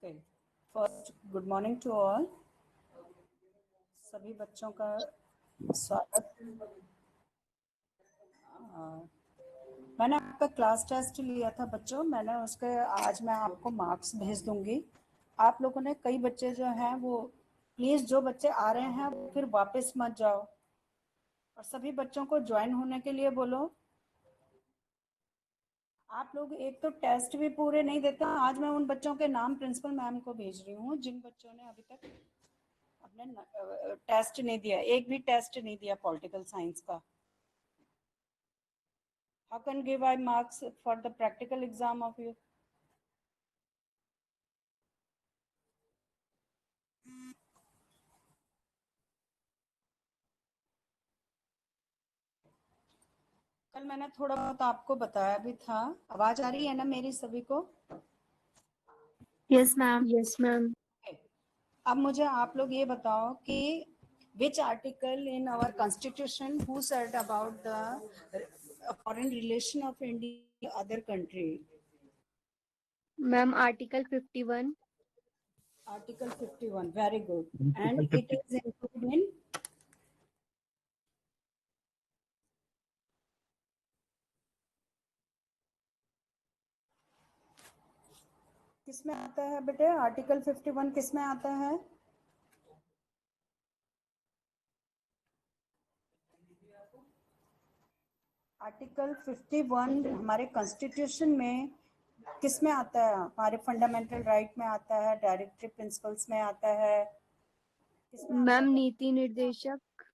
Okay, first good morning to all. सभी बच्चों का स्वागत। मैंने आपका क्लास टेस्ट लिया था बच्चों, मैंने उसके आज मैं आपको मार्क्स भेज दूंगी। आप लोगों ने कई बच्चे जो हैं वो प्लीज़ जो बच्चे आ रहे हैं वो फिर वापस मत जाओ और सभी बच्चों को ज्वाइन होने के लिए बोलो। आप लोग एक तो टेस्ट भी पूरे नहीं देते। आज मैं उन बच्चों के नाम प्रिंसिपल मैम को भेज रही हूँ जिन बच्चों ने अभी तक अपने टेस्ट नहीं दिया, एक भी टेस्ट नहीं दिया पॉलिटिकल साइंस का। How can give I marks for the practical exam of you? कल मैंने थोड़ा बहुत आपको बताया भी था। आवाज आ रही है ना मेरी सभी को? Yes ma'am. Yes ma'am. अब मुझे आप लोग ये बताओ कि which article in our constitution who said about the foreign relation of India other country? Ma'am article 51। Article 51, very good. And it is included in किसमें आता है बेटे? आर्टिकल 51 किसमें आता है? आर्टिकल 51 हमारे कॉन्स्टिट्यूशन में किस में आता है? हमारे फंडामेंटल राइट में आता है, डायरेक्टरी प्रिंसिपल्स में आता है, किसमें आता मैम है? नीति निर्देशक,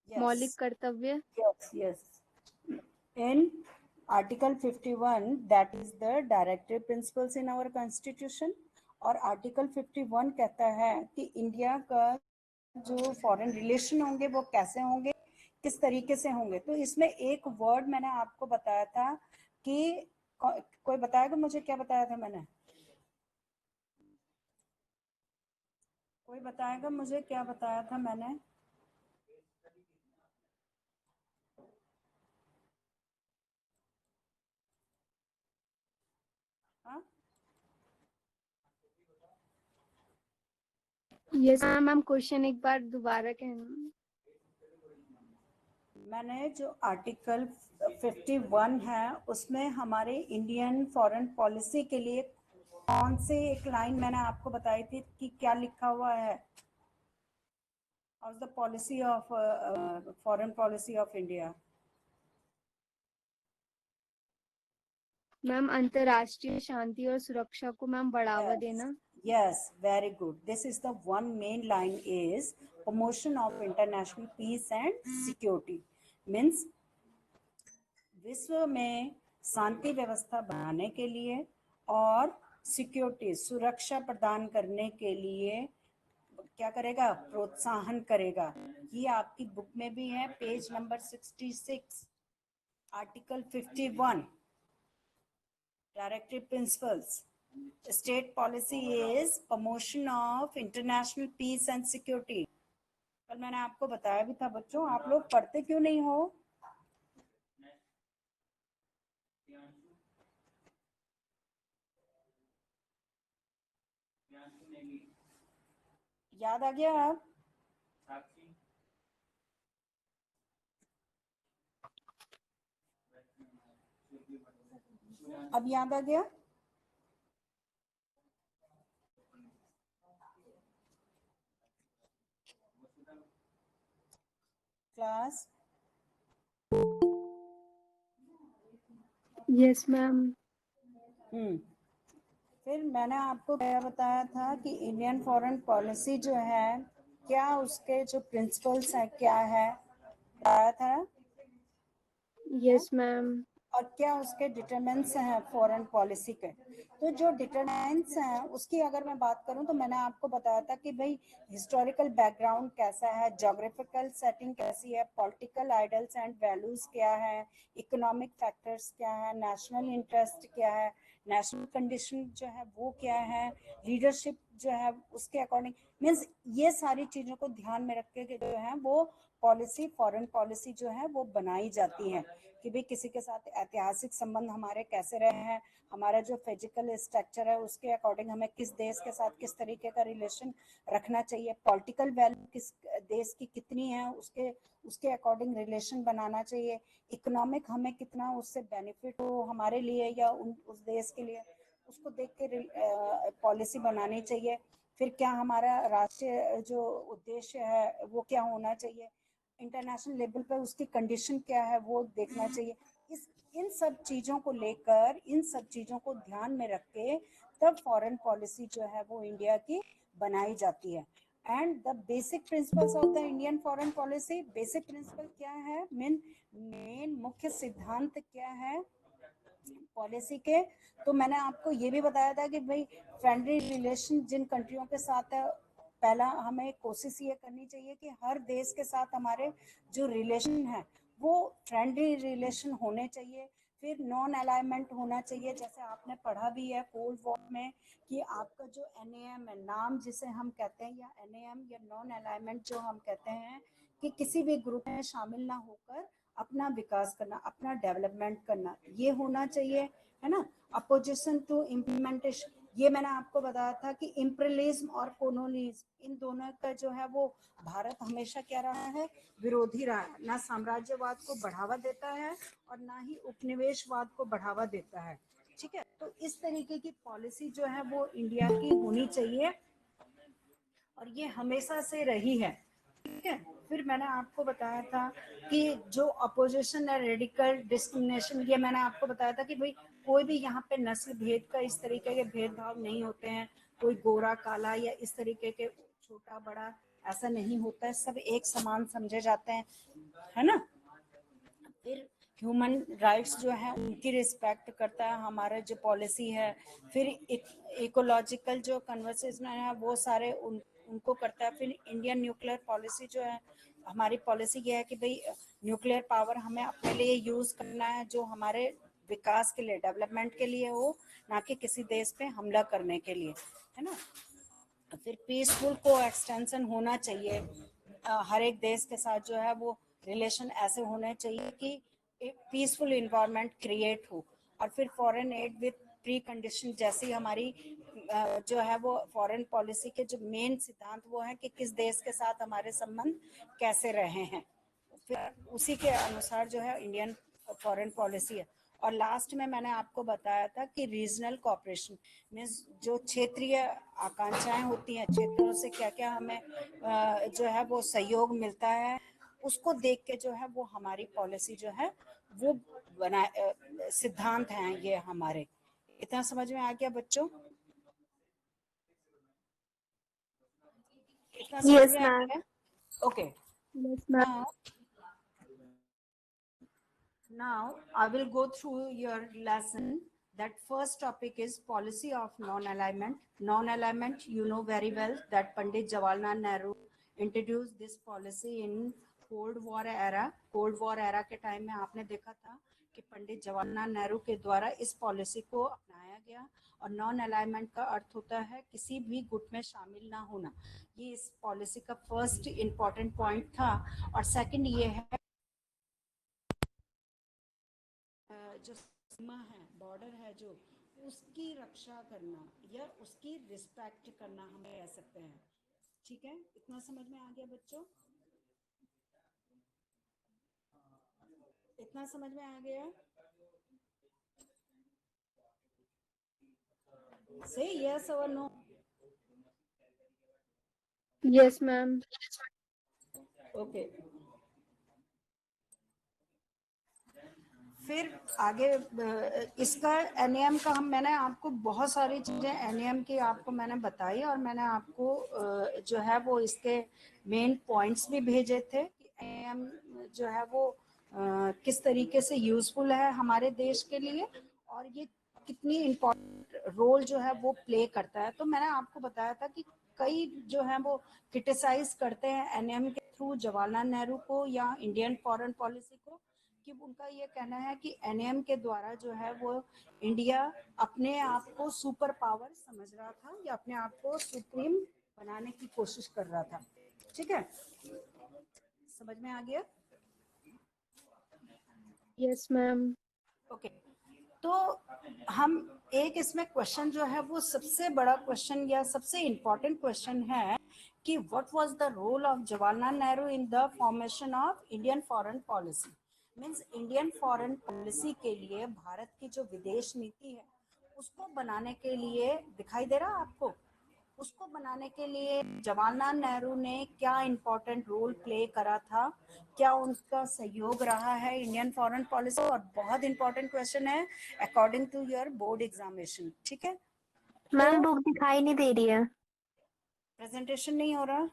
मौलिक कर्तव्य। Yes yes, in article 51 that is the directory principles in our constitution. और आर्टिकल 51 कहता है कि इंडिया का जो फॉरेन रिलेशन होंगे वो कैसे होंगे, किस तरीके से होंगे। तो इसमें एक वर्ड मैंने आपको बताया था कि कोई बताएगा मुझे क्या बताया था मैंने? कोई बताएगा मुझे क्या बताया था मैंने? हाँ, यस मैम क्वेश्चन एक बार दोबारा कहना। मैंने जो आर्टिकल 51 है उसमें हमारे इंडियन फॉरेन पॉलिसी के लिए कौन से एक लाइन मैंने आपको बताई थी कि क्या लिखा हुआ है? How is the policy of foreign policy of India? Ma'am अंतर्राष्ट्रीय शांति और सुरक्षा को मैम बढ़ावा देना। Yes, very good. This is the one main line is promotion of international peace and security. Means विश्व में शांति व्यवस्था बनाने के लिए और सिक्योरिटी सुरक्षा प्रदान करने के लिए क्या करेगा? प्रोत्साहन करेगा। ये आपकी बुक में भी है, page number 66, article 51, directive principles. State policy is promotion of international peace and security. कल मैंने आपको बताया भी था बच्चों, आप लोग पढ़ते क्यों नहीं हो? याद आ गया अब? अब याद आ गया? Class yes ma'am. फिर मैंने आपको क्या बताया था कि इंडियन फॉरेन पॉलिसी जो है क्या उसके जो प्रिंसिपल्स हैं क्या है बताया था? Yes ma'am. और क्या उसके डिटरमिनेंट्स हैं फॉरेन पॉलिसी के? तो जो डिटरमिनेंट्स हैं उसकी अगर मैं बात करूं तो मैंने आपको बताया था कि भाई हिस्टोरिकल बैकग्राउंड कैसा है, ज्योग्राफिकल सेटिंग कैसी है, पॉलिटिकल आइडल्स एंड वैल्यूज क्या है, इकोनॉमिक फैक्टर्स क्या है, नेशनल इंटरेस्ट क्या है, नेशनल कंडीशन जो है वो क्या है, लीडरशिप जो है उसके अकॉर्डिंग मीन्स ये सारी चीजों को ध्यान में रख के जो है वो पॉलिसी, फॉरेन पॉलिसी जो है वो बनाई जाती है कि भाई किसी के साथ ऐतिहासिक संबंध हमारे कैसे रहे हैं, हमारा जो फिजिकल स्ट्रक्चर है उसके अकॉर्डिंग हमें किस देश के साथ किस तरीके का रिलेशन रखना चाहिए, पॉलिटिकल वैल्यू किस देश की कितनी है उसके उसके अकॉर्डिंग रिलेशन बनाना चाहिए, इकोनॉमिक हमें कितना उससे बेनिफिट हो हमारे लिए या उस देश के लिए, उसको देख के पॉलिसी बनानी चाहिए। फिर क्या हमारा राष्ट्रीय जो उद्देश्य है वो क्या होना चाहिए, इंटरनेशनल लेवल पर उसकी कंडीशन क्या है वो देखना चाहिए। इस इन सब चीजों को लेकर, इन सब चीजों को ध्यान में रख के तब फॉरेन पॉलिसी जो है वो इंडिया की बनाई जाती है। And the basic principles of the Indian foreign policy, basic principle क्या है, मेन मुख्य सिद्धांत क्या है पॉलिसी के, तो मैंने आपको ये भी बताया था कि भाई फ्रेंडली रिलेशन जिन कंट्रियों के साथ है, पहला हमें कोशिश ये करनी चाहिए कि हर देश के साथ हमारे जो रिलेशन है वो फ्रेंडली रिलेशन होने चाहिए। फिर नॉन अलाइनमेंट होना चाहिए, जैसे आपने पढ़ा भी है कोल्ड वॉर में कि आपका जो एनएएम है, नाम जिसे हम कहते हैं, या एनएएम या नॉन अलाइनमेंट जो हम कहते हैं, कि किसी भी ग्रुप में शामिल ना होकर अपना विकास करना, अपना डेवलपमेंट करना, ये होना चाहिए, है ना। अपोजिशन टू इम्प्लीमेंटेशन, ये मैंने आपको बताया था कि इम्पीरियलिज्म और कोलोनिज्म इन दोनों का जो है वो भारत हमेशा क्या रहा है, विरोधी रहा है, ना साम्राज्यवाद को बढ़ावा देता है और ना ही उपनिवेशवाद को बढ़ावा देता है। ठीक है, तो इस तरीके की पॉलिसी जो है वो इंडिया की होनी चाहिए और ये हमेशा से रही है। ठीक है, फिर मैंने आपको बताया था कि जो अपोजिशन है, रेडिकल डिस्क्रिमिनेशन, ये मैंने आपको बताया था कि भाई कोई भी यहाँ पे नस्ल भेद का इस तरीके के भेदभाव नहीं होते हैं, कोई गोरा काला या इस तरीके के छोटा बड़ा ऐसा नहीं होता है, सब एक समान समझे जाते हैं, है ना। फिर ह्यूमन राइट्स जो है उनकी रिस्पेक्ट करता है हमारा जो पॉलिसी है। फिर इकोलॉजिकल जो कन्वर्सेशन है वो सारे उनको करता है। फिर इंडियन न्यूक्लियर पॉलिसी जो है, हमारी पॉलिसी ये है कि भाई न्यूक्लियर पावर हमें अपने लिए यूज करना है जो हमारे विकास के लिए, डेवलपमेंट के लिए हो, ना कि किसी देश पे हमला करने के लिए, है ना। फिर पीसफुल को एक्सटेंशन होना चाहिए, हर एक देश के साथ जो है वो रिलेशन ऐसे होने चाहिए कि एक पीसफुल इन्वायरमेंट क्रिएट हो। और फिर foreign add with pre condition, जैसी हमारी जो है वो फॉरेन पॉलिसी के जो मेन सिद्धांत वो है कि किस देश के साथ हमारे संबंध कैसे रहे हैं, फिर उसी के अनुसार जो है इंडियन फॉरेन पॉलिसी है। और लास्ट में मैंने आपको बताया था कि रीजनल कोऑपरेशन मीन्स जो क्षेत्रीय आकांक्षाएं होती हैं, क्षेत्रों से क्या क्या हमें जो है वो सहयोग मिलता है, उसको देख के जो है वो हमारी पॉलिसी जो है वो बना सिद्धांत हैं ये हमारे। इतना समझ में आ गया बच्चों? इतना समझ Yes, में आ ma'am. गया? Okay. Yes, ma'am. Now Now, I will go through your lesson. That first topic is policy of non-alignment. Non-alignment, you know very well that Pandit Jawaharlal Nehru introduced this policy in Cold War era. Cold War era के time में आपने देखा था कि पंडित जवाहरलाल नेहरू के द्वारा इस policy को अपनाया गया। और नॉन अलाइनमेंट का अर्थ होता है किसी भी गुट में शामिल ना होना। ये इस पॉलिसी का फर्स्ट इम्पॉर्टेंट पॉइंट था। और सेकंड ये है जो सीमा है, बॉर्डर है जो, उसकी रक्षा करना या उसकी रिस्पेक्ट करना हम कह सकते हैं। ठीक है, इतना समझ में आ गया बच्चों? इतना समझ में आ गया? से यस और नो? Yes, ma'am. ओके। फिर आगे इसका एनएएम का मैंने आपको बहुत सारी चीज़ें एनएएम की आपको मैंने बताई और मैंने आपको जो है वो इसके मेन पॉइंट्स भी भेजे थे कि एनएएम जो है वो किस तरीके से यूजफुल है हमारे देश के लिए और ये कितनी इम्पोर्टेंट रोल जो है वो प्ले करता है। तो मैंने आपको बताया था कि कई जो है वो क्रिटिसाइज करते हैं एनएएम के थ्रू जवाहरलाल नेहरू को या इंडियन फॉरेन पॉलिसी को, कि उनका ये कहना है कि एनएम के द्वारा जो है वो इंडिया अपने आप को सुपर पावर समझ रहा था या अपने आप को सुप्रीम बनाने की कोशिश कर रहा था। ठीक है, समझ में आ गया? Yes ma'am. ओके, तो हम एक इसमें क्वेश्चन जो है वो सबसे बड़ा क्वेश्चन या सबसे इम्पोर्टेंट क्वेश्चन है कि what was the role of Jawaharlal Nehru in the formation of Indian foreign policy. Means Indian foreign policy के लिए भारत की जो विदेश नीति है उसको बनाने के लिए, दिखाई दे रहा आपको, उसको बनाने के लिए जवाहरलाल नेहरू ने क्या इम्पोर्टेंट रोल प्ले करा था, क्या उनका सहयोग रहा है इंडियन फॉरेन पॉलिसी। और बहुत इंपॉर्टेंट क्वेश्चन है according to your board examination. ठीक है, तो मैम बुक दिखाई नहीं दे रही है। प्रेजेंटेशन नहीं हो रहा,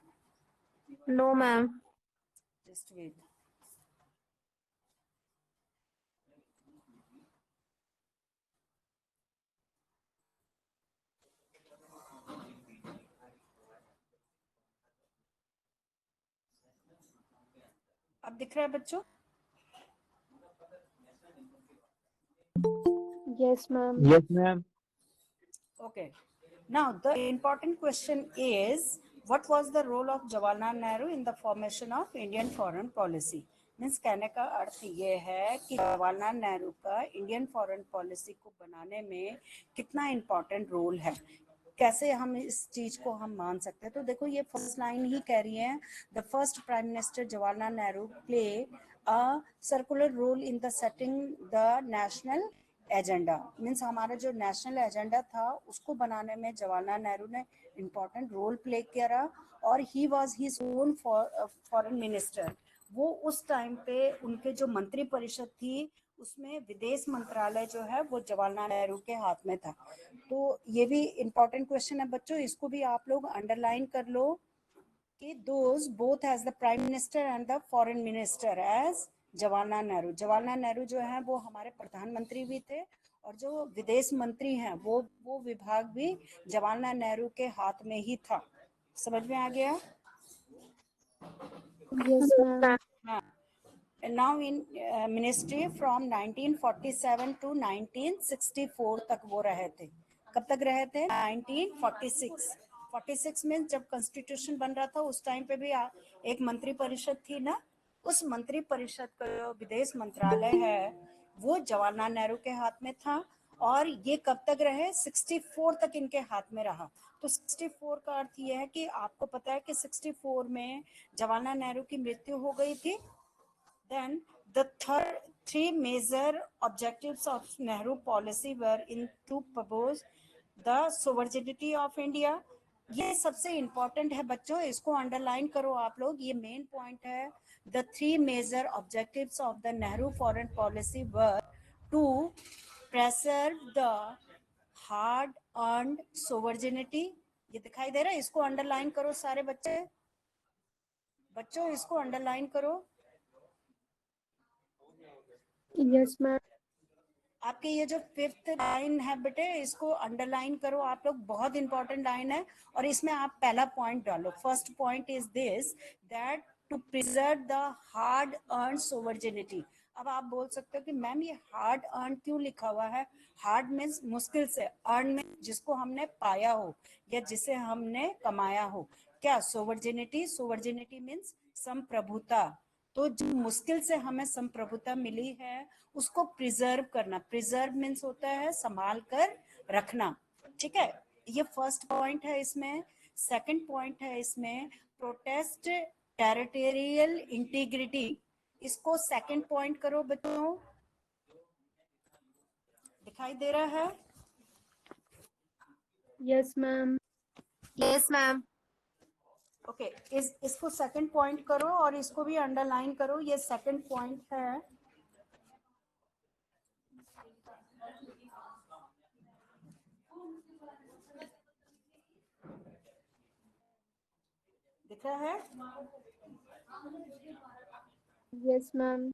नो मैम। Just wait. अब दिख रहा है बच्चों? Yes ma'am. Yes, ma'am. Okay. Now the important question is, what was the role of Jawaharlal Nehru in the formation of Indian foreign policy? Means कहने का अर्थ ये है कि जवाहरलाल नेहरू का इंडियन फॉरेन पॉलिसी को बनाने में कितना इम्पोर्टेंट रोल है, कैसे हम इस चीज को हम मान सकते हैं। तो देखो ये फर्स्ट लाइन ही कह रही है, the first prime minister Jawaharlal Nehru play a circular role in the setting the national agenda. Means हमारा जो नेशनल एजेंडा था उसको बनाने में जवाहरलाल नेहरू ने इम्पोर्टेंट रोल प्ले किया और he was his own foreign minister. वो उस टाइम पे उनके जो मंत्री परिषद थी उसमें विदेश मंत्रालय जो है वो जवाहरलाल नेहरू के हाथ में था। तो ये भी इम्पोर्टेंट क्वेश्चन है बच्चों, इसको भी आप लोग अंडरलाइन कर लो कि those both as the prime minister and the foreign minister as Jawaharlal Nehru. Jawaharlal Nehru जो है वो हमारे प्रधानमंत्री भी थे और जो विदेश मंत्री हैं वो विभाग भी जवाहरलाल नेहरू के हाथ में ही था। समझ में आ गया? Yes ma'am. हाँ, now in ministry from 1947 to 1964 तक वो रहे थे। कब तक रहे थे? 1946। 46 में जब कॉन्स्टिट्यूशन बन रहा था उस टाइम पे भी एक मंत्री परिषद थी ना, उस मंत्री परिषद का जो विदेश मंत्रालय है वो जवाहरलाल नेहरू के हाथ में था। और ये कब तक रहे? 64 तक इनके हाथ में रहा। तो 64 का अर्थ ये है कि आपको पता है कि 64 में जवाहरलाल नेहरू की मृत्यु हो गई थी। Then the three major objectives of Nehru policy were in to propose the sovereignty of India। ये सबसे इम्पोर्टेंट है बच्चों, इसको अंडरलाइन करो आप लोग, ये मेन पॉइंट है। The three major objectives of the Nehru foreign policy were to preserve the hard earned sovereignty. ये दिखाई दे रहा है, इसको अंडरलाइन करो सारे बच्चे, बच्चों इसको अंडरलाइन करो। Yes ma'am. आपके ये जो फिफ्थ लाइन है बेटे इसको अंडरलाइन करो आप लोग, बहुत इंपॉर्टेंट लाइन है। और इसमें आप पहला पॉइंट डालो। First point is this, that to preserve the hard earn sovereignty. अब आप बोल सकते हो कि मैम ये हार्ड अर्न क्यों लिखा हुआ है? हार्ड मीन्स मुश्किल से, अर्न मीन्स जिसको हमने पाया हो या जिसे हमने कमाया हो। क्या? सोवर्जिनिटी। सोवर्जिनिटी मीन्स संप्रभुता। तो जो मुश्किल से हमें संप्रभुता मिली है उसको प्रिजर्व करना। प्रिजर्व मीन्स होता है संभाल कर रखना। ठीक है, ये फर्स्ट पॉइंट है इसमें। सेकंड पॉइंट है इसमें प्रोटेस्ट टेरिटोरियल इंटीग्रिटी। इसको सेकंड पॉइंट करो बच्चों, दिखाई दे रहा है? Yes ma'am. Yes ma'am. Okay, इसको सेकंड पॉइंट करो और इसको भी अंडरलाइन करो, ये सेकंड पॉइंट है। दिख रहा है? Yes ma'am.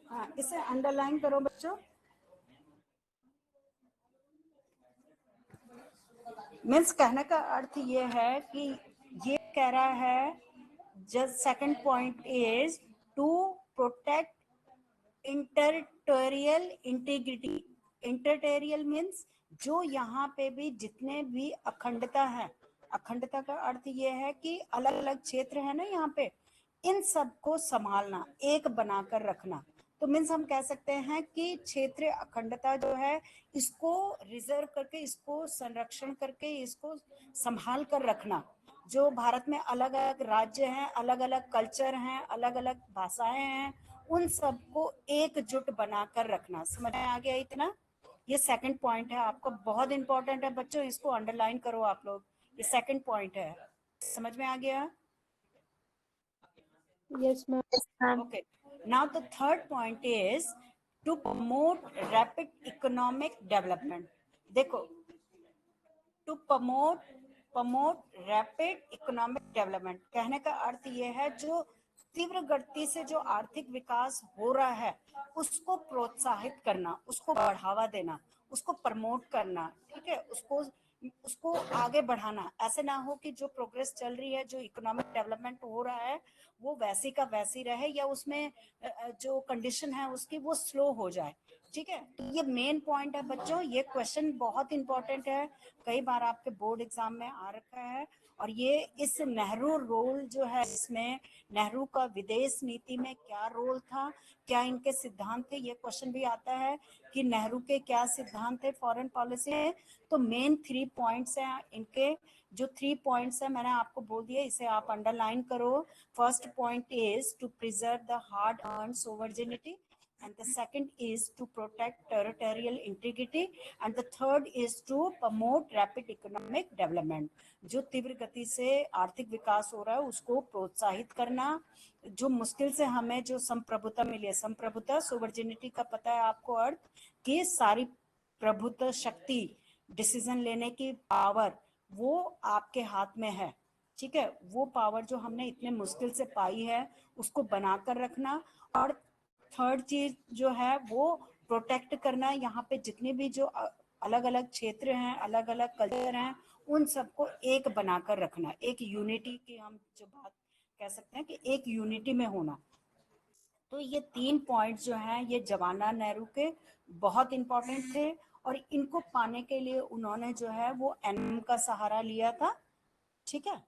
हाँ, इसे अंडरलाइन करो बच्चों। मीन्स कहने का अर्थ ये है कि ये कह रहा है, just second point is to protect territorial integrity. Territorial means जो यहाँ पे भी जितने भी अखंडता है, अखंडता का अर्थ ये है कि अलग अलग क्षेत्र है ना यहाँ पे, इन सबको संभालना, एक बनाकर रखना। तो मीन्स हम कह सकते हैं कि क्षेत्रीय अखंडता जो है, इसको रिजर्व करके, इसको संरक्षण करके, इसको संभाल कर रखना। जो भारत में अलग अलग राज्य हैं, अलग अलग कल्चर हैं, अलग अलग भाषाएं हैं, उन सबको एकजुट बनाकर रखना। समझ में आ गया इतना? ये सेकंड पॉइंट है आपका, बहुत इंपॉर्टेंट है बच्चों, इसको अंडरलाइन करो आप लोग। ये सेकंड पॉइंट है, समझ में आ गया? Yes, ma'am. Okay. Now the third point is to promote rapid economic development. देखो, to promote rapid economic development कहने का अर्थ ये है, जो तीव्र गति से जो आर्थिक विकास हो रहा है उसको प्रोत्साहित करना, उसको बढ़ावा देना, उसको प्रमोट करना, ठीक है, उसको उसको आगे बढ़ाना। ऐसे ना हो कि जो प्रोग्रेस चल रही है, जो इकोनॉमिक डेवलपमेंट हो रहा है, वो वैसी का वैसी रहे, या उसमें जो कंडीशन है उसकी वो स्लो हो जाए। ठीक है, तो ये मेन पॉइंट है बच्चों। ये क्वेश्चन बहुत इंपॉर्टेंट है, कई बार आपके बोर्ड एग्जाम में आ रखा है। और ये इस नेहरू रोल जो है, इसमें नेहरू का विदेश नीति में क्या रोल था, क्या इनके सिद्धांत थे, ये क्वेश्चन भी आता है कि नेहरू के क्या सिद्धांत थे फॉरेन पॉलिसी में। तो मेन 3 पॉइंट्स हैं इनके, जो 3 पॉइंट्स है मैंने आपको बोल दिया, इसे आप अंडरलाइन करो। First point is to preserve the hard earn sovereignty, and the second is to protect territorial integrity, and the third is to promote rapid economic development। जो तीव्र गति से आर्थिक विकास हो रहा है उसको प्रोत्साहित करना। जो मुश्किल से हमें जो संप्रभुता मिली है, संप्रभुता सोवर्जिनिटी का पता है आपको अर्थ, कि सारी प्रभुत्व शक्ति, डिसीजन लेने की पावर, वो आपके हाथ में है। ठीक है, वो पावर जो हमने इतने मुश्किल से पाई है उसको बनाकर रखना। और थर्ड चीज जो है वो प्रोटेक्ट करना। यहाँ पे जितने भी जो अलग अलग क्षेत्र हैं, अलग अलग कल्चर हैं, उन सबको एक बनाकर रखना, एक यूनिटी की हम जो बात कह सकते हैं कि एक यूनिटी में होना। तो ये 3 पॉइंट जो हैं ये जवाहरलाल नेहरू के बहुत इंपॉर्टेंट थे, और इनको पाने के लिए उन्होंने जो है वो एनएम का सहारा लिया था। ठीक है,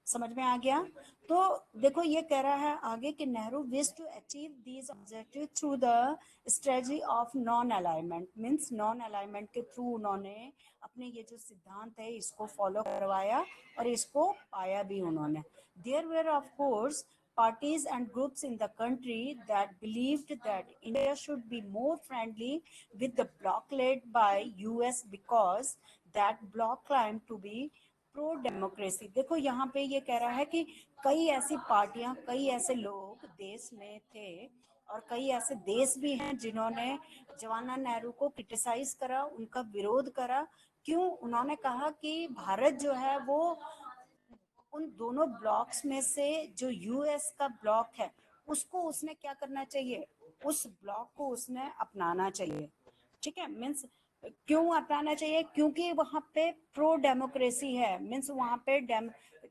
समझ में आ गया? तो देखो ये कह रहा है आगे कि Nehru wish to achieve these objective through the strategy of non alignment. Means non alignment के थ्रू उन्होंने अपने ये जो सिद्धांत है इसको फॉलो करवाया, और इसको पाया भी उन्होंने। There were of course parties and groups in the country that believed that India should be more friendly with the bloc led by US because that bloc claimed to be pro democracy. देखो यहाँ पे ये कह रहा है कि कई ऐसी पार्टियां, कई ऐसे लोग देश में थे, और कई ऐसे देश भी हैं जिन्होंने जवाहरलाल नेहरू को क्रिटिसाइज करा, उनका विरोध करा। क्यों? उन्होंने कहा कि भारत जो है वो उन दोनों ब्लॉक्स में से जो यूएस का ब्लॉक है उसको उसने क्या करना चाहिए, उस ब्लॉक को उसने अपनाना चाहिए। ठीक है, मीन्स क्यों अपनाना चाहिए? क्योंकि वहां पे प्रो डेमोक्रेसी है, मीन्स वहां पे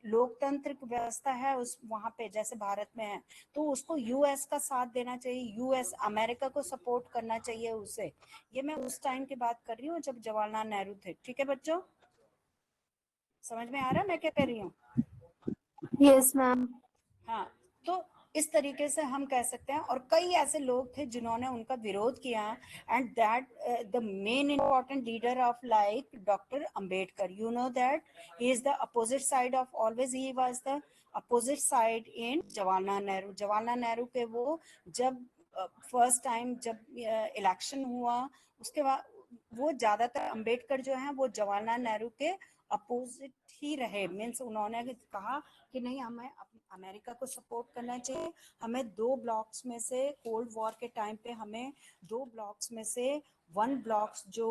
लोकतंत्र व्यवस्था है उस वहां पे, जैसे भारत में है। तो उसको यूएस का साथ देना चाहिए, यूएस अमेरिका को सपोर्ट करना चाहिए उसे। ये मैं उस टाइम की बात कर रही हूँ जब जवाहरलाल नेहरू थे। ठीक है बच्चों, समझ में आ रहा है मैं क्या कह रही हूँ? Yes, ma'am. हाँ, तो इस तरीके से हम कह सकते हैं। और कई ऐसे लोग थे जिन्होंने उनका विरोध किया, and that the main important leader of like doctor Ambedkar, you know that he is the opposite side of, always he was the opposite side इन जवाहरलाल नेहरू। जवाहरलाल नेहरू के वो जब फर्स्ट टाइम जब इलेक्शन हुआ, उसके बाद वो ज्यादातर अंबेडकर जो है वो जवाहरलाल नेहरू के अपोजिट ही रहे। मीन्स उन्होंने कहा कि नहीं, हमें अमेरिका को सपोर्ट करना चाहिए, हमें 2 ब्लॉक्स में से, कोल्ड वॉर के टाइम पे हमें 2 ब्लॉक्स में से 1 ब्लॉक्स जो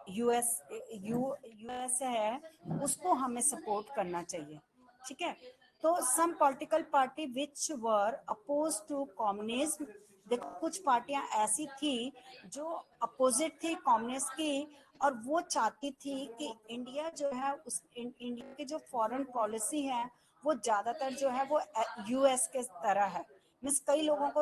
यूएस है उसको हमें सपोर्ट करना चाहिए। ठीक है, तो some political party which were oppose to communism. देखो कुछ पार्टियां ऐसी थी जो अपोजिट थी कम्युनिस्ट की, और वो चाहती थी कि इंडिया जो है इंडिया की जो फॉरेन पॉलिसी है वो ज्यादातर जो है वो यूएस के तरह है। मीन्स कई लोगों को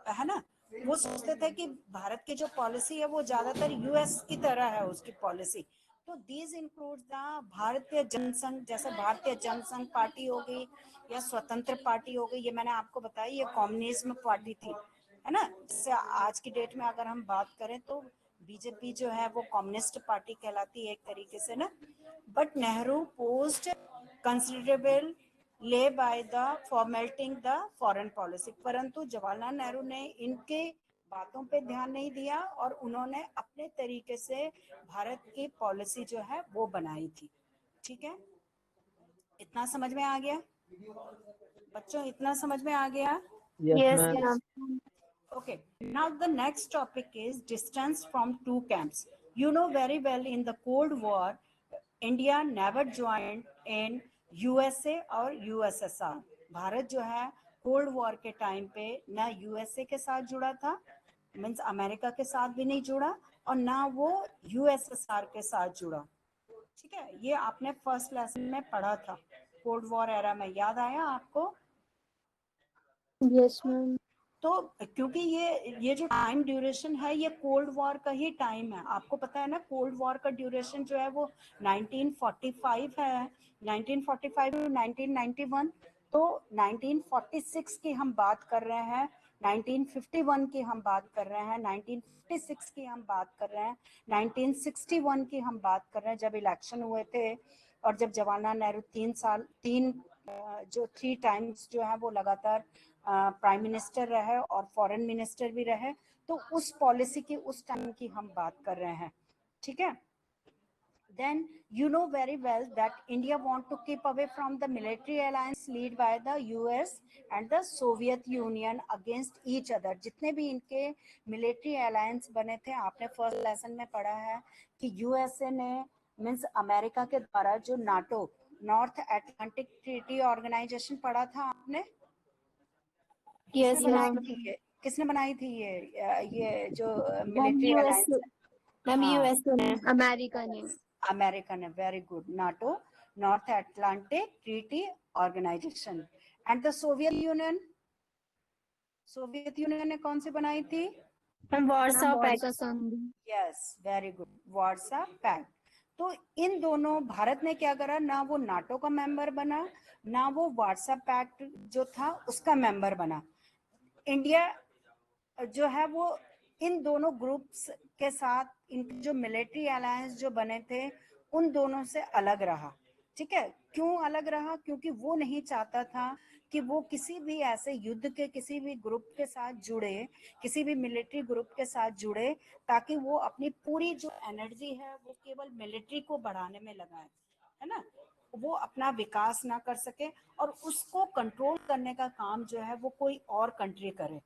है ना, वो सोचते थे कि भारत की जो पॉलिसी है वो ज्यादातर यूएस की तरह है उसकी पॉलिसी। तो दीज इंक्लूड द भारतीय जनसंघ, जैसे भारतीय जनसंघ पार्टी हो गई या स्वतंत्र पार्टी हो गई, ये मैंने आपको बताया ये कम्युनिज्म पार्टी थी, है ना। जैसे आज की डेट में अगर हम बात करें तो बीजेपी जो है वो कम्युनिस्ट पार्टी कहलाती है एक तरीके से ना। बट नेहरू पोस्ट कंसिडरेबल ले by the formatting the foreign policy, परंतु जवाहरलाल नेहरू ने इनके बातों पे ध्यान नहीं दिया और उन्होंने अपने तरीके से भारत की पॉलिसी जो है वो बनाई थी। ठीक है, इतना समझ में आ गया बच्चों, इतना समझ में आ गया? Yes, Yes, ma'am. ma'am. Okay, now the next topic is distance from two camps. You know very well in the Cold War, India never joined in USA और USSR. भारत जो है कोल्ड वॉर के टाइम पे ना USA के साथ जुड़ा था, मीन्स अमेरिका के साथ भी नहीं जुड़ा, और ना वो यूएसएसआर के साथ जुड़ा। ठीक है, ये आपने फर्स्ट लेसन में पढ़ा था, कोल्ड वॉर एरा में, याद आया आपको? Yes, ma'am. तो क्योंकि ये जो टाइम ड्यूरेशन है ये कोल्ड वॉर का ही टाइम है, आपको पता है ना। कोल्ड वॉर का ड्यूरेशन जो है वो 1945 है, 1945 टू 1991। तो 1946 की हम बात कर रहे हैं, 1951 की हम बात कर रहे हैं, 1956 की हम बात कर रहे हैं, 1961 की हम बात कर रहे हैं, जब इलेक्शन हुए थे और जब जवाहरलाल नेहरू 3 टाइम्स जो है वो लगातार प्राइम मिनिस्टर रहे और फॉरेन मिनिस्टर भी रहे, तो उस पॉलिसी की उस टाइम की हम बात कर रहे हैं। ठीक है, then you know very well that India want to keep away from the military alliance led by the US and the Soviet Union against each other. जितने भी इनके military alliance बने थे, आपने फर्स्ट लेसन में पढ़ा है कि यूएसए ने मीन्स अमेरिका के द्वारा जो NATO, North Atlantic Treaty Organization पढ़ा था आपने? Yes, किसने बनाई ma'am. थी ये? किसने बनाई थी ये जो Ma'am, मिलिट्री US. अलायंस है? Ma'am, हाँ, USA ने, अमेरिका ने। अमेरिकन है, very good. NATO, North Atlantic Treaty Organization. And the Soviet Union ने कौन सी बनाई थी? Ma'am, Warsaw Warsaw pact. संधि। Yes, very good, Warsaw pact. तो इन दोनों, भारत ने क्या करा, ना वो नाटो का मेंबर बना, ना वो वार्सा पैक्ट जो था उसका मेंबर बना। इंडिया जो है वो इन दोनों ग्रुप्स के साथ, इन जो मिलिट्री अलायंस जो बने थे उन दोनों से अलग रहा। ठीक है, क्यों अलग रहा? क्योंकि वो नहीं चाहता था कि वो किसी भी ऐसे युद्ध के किसी भी ग्रुप के साथ जुड़े, किसी भी मिलिट्री ग्रुप के साथ जुड़े, ताकि वो अपनी पूरी जो एनर्जी है वो केवल मिलिट्री को बढ़ाने में लगाए, है ना, वो अपना विकास ना कर सके और उसको कंट्रोल करने का काम जो है वो कोई और कंट्री करे।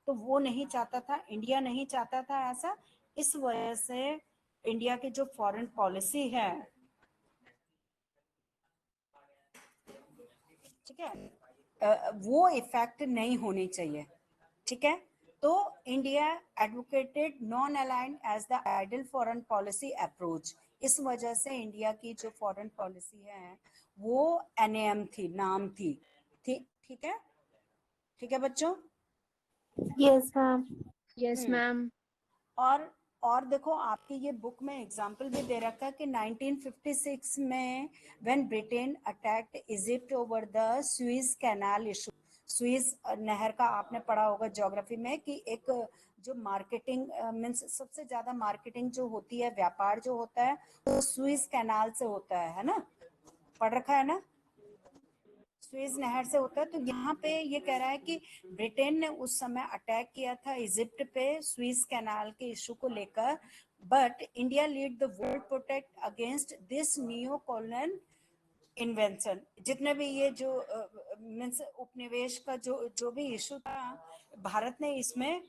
तो वो नहीं चाहता था, इंडिया नहीं चाहता था ऐसा। इस वजह से इंडिया की जो फॉरेन पॉलिसी है, ठीक है, वो इफेक्ट नहीं होनी चाहिए। ठीक है, तो India advocated non aligned as the ideal foreign policy approach. इस वजह से इंडिया की जो फॉरेन पॉलिसी है वो एनएएम थी, नाम थी। ठीक है, ठीक है बच्चों। Yes, ma'am. Yes, हम्म ma'am. और देखो आपकी ये बुक में एग्जाम्पल भी दे रखा है कि 1956 में when Britain attacked Egypt over the Suez canal issue. Suez नहर का आपने पढ़ा होगा ज्योग्राफी में कि एक जो मार्केटिंग मीन्स सबसे ज्यादा मार्केटिंग जो होती है, व्यापार जो होता है वो सुएज कैनाल से होता है ना, पढ़ रखा है ना, सुएज नहर से होता है। तो यहाँ पे ये कह रहा है कि ब्रिटेन ने उस समय अटैक किया था इजिप्ट पे सुएज कैनाल के इशू को लेकर, but India lead the world protect against this new colonial invention. जितने भी ये जो मीन्स उपनिवेश का जो जो भी इशू था, भारत ने इसमें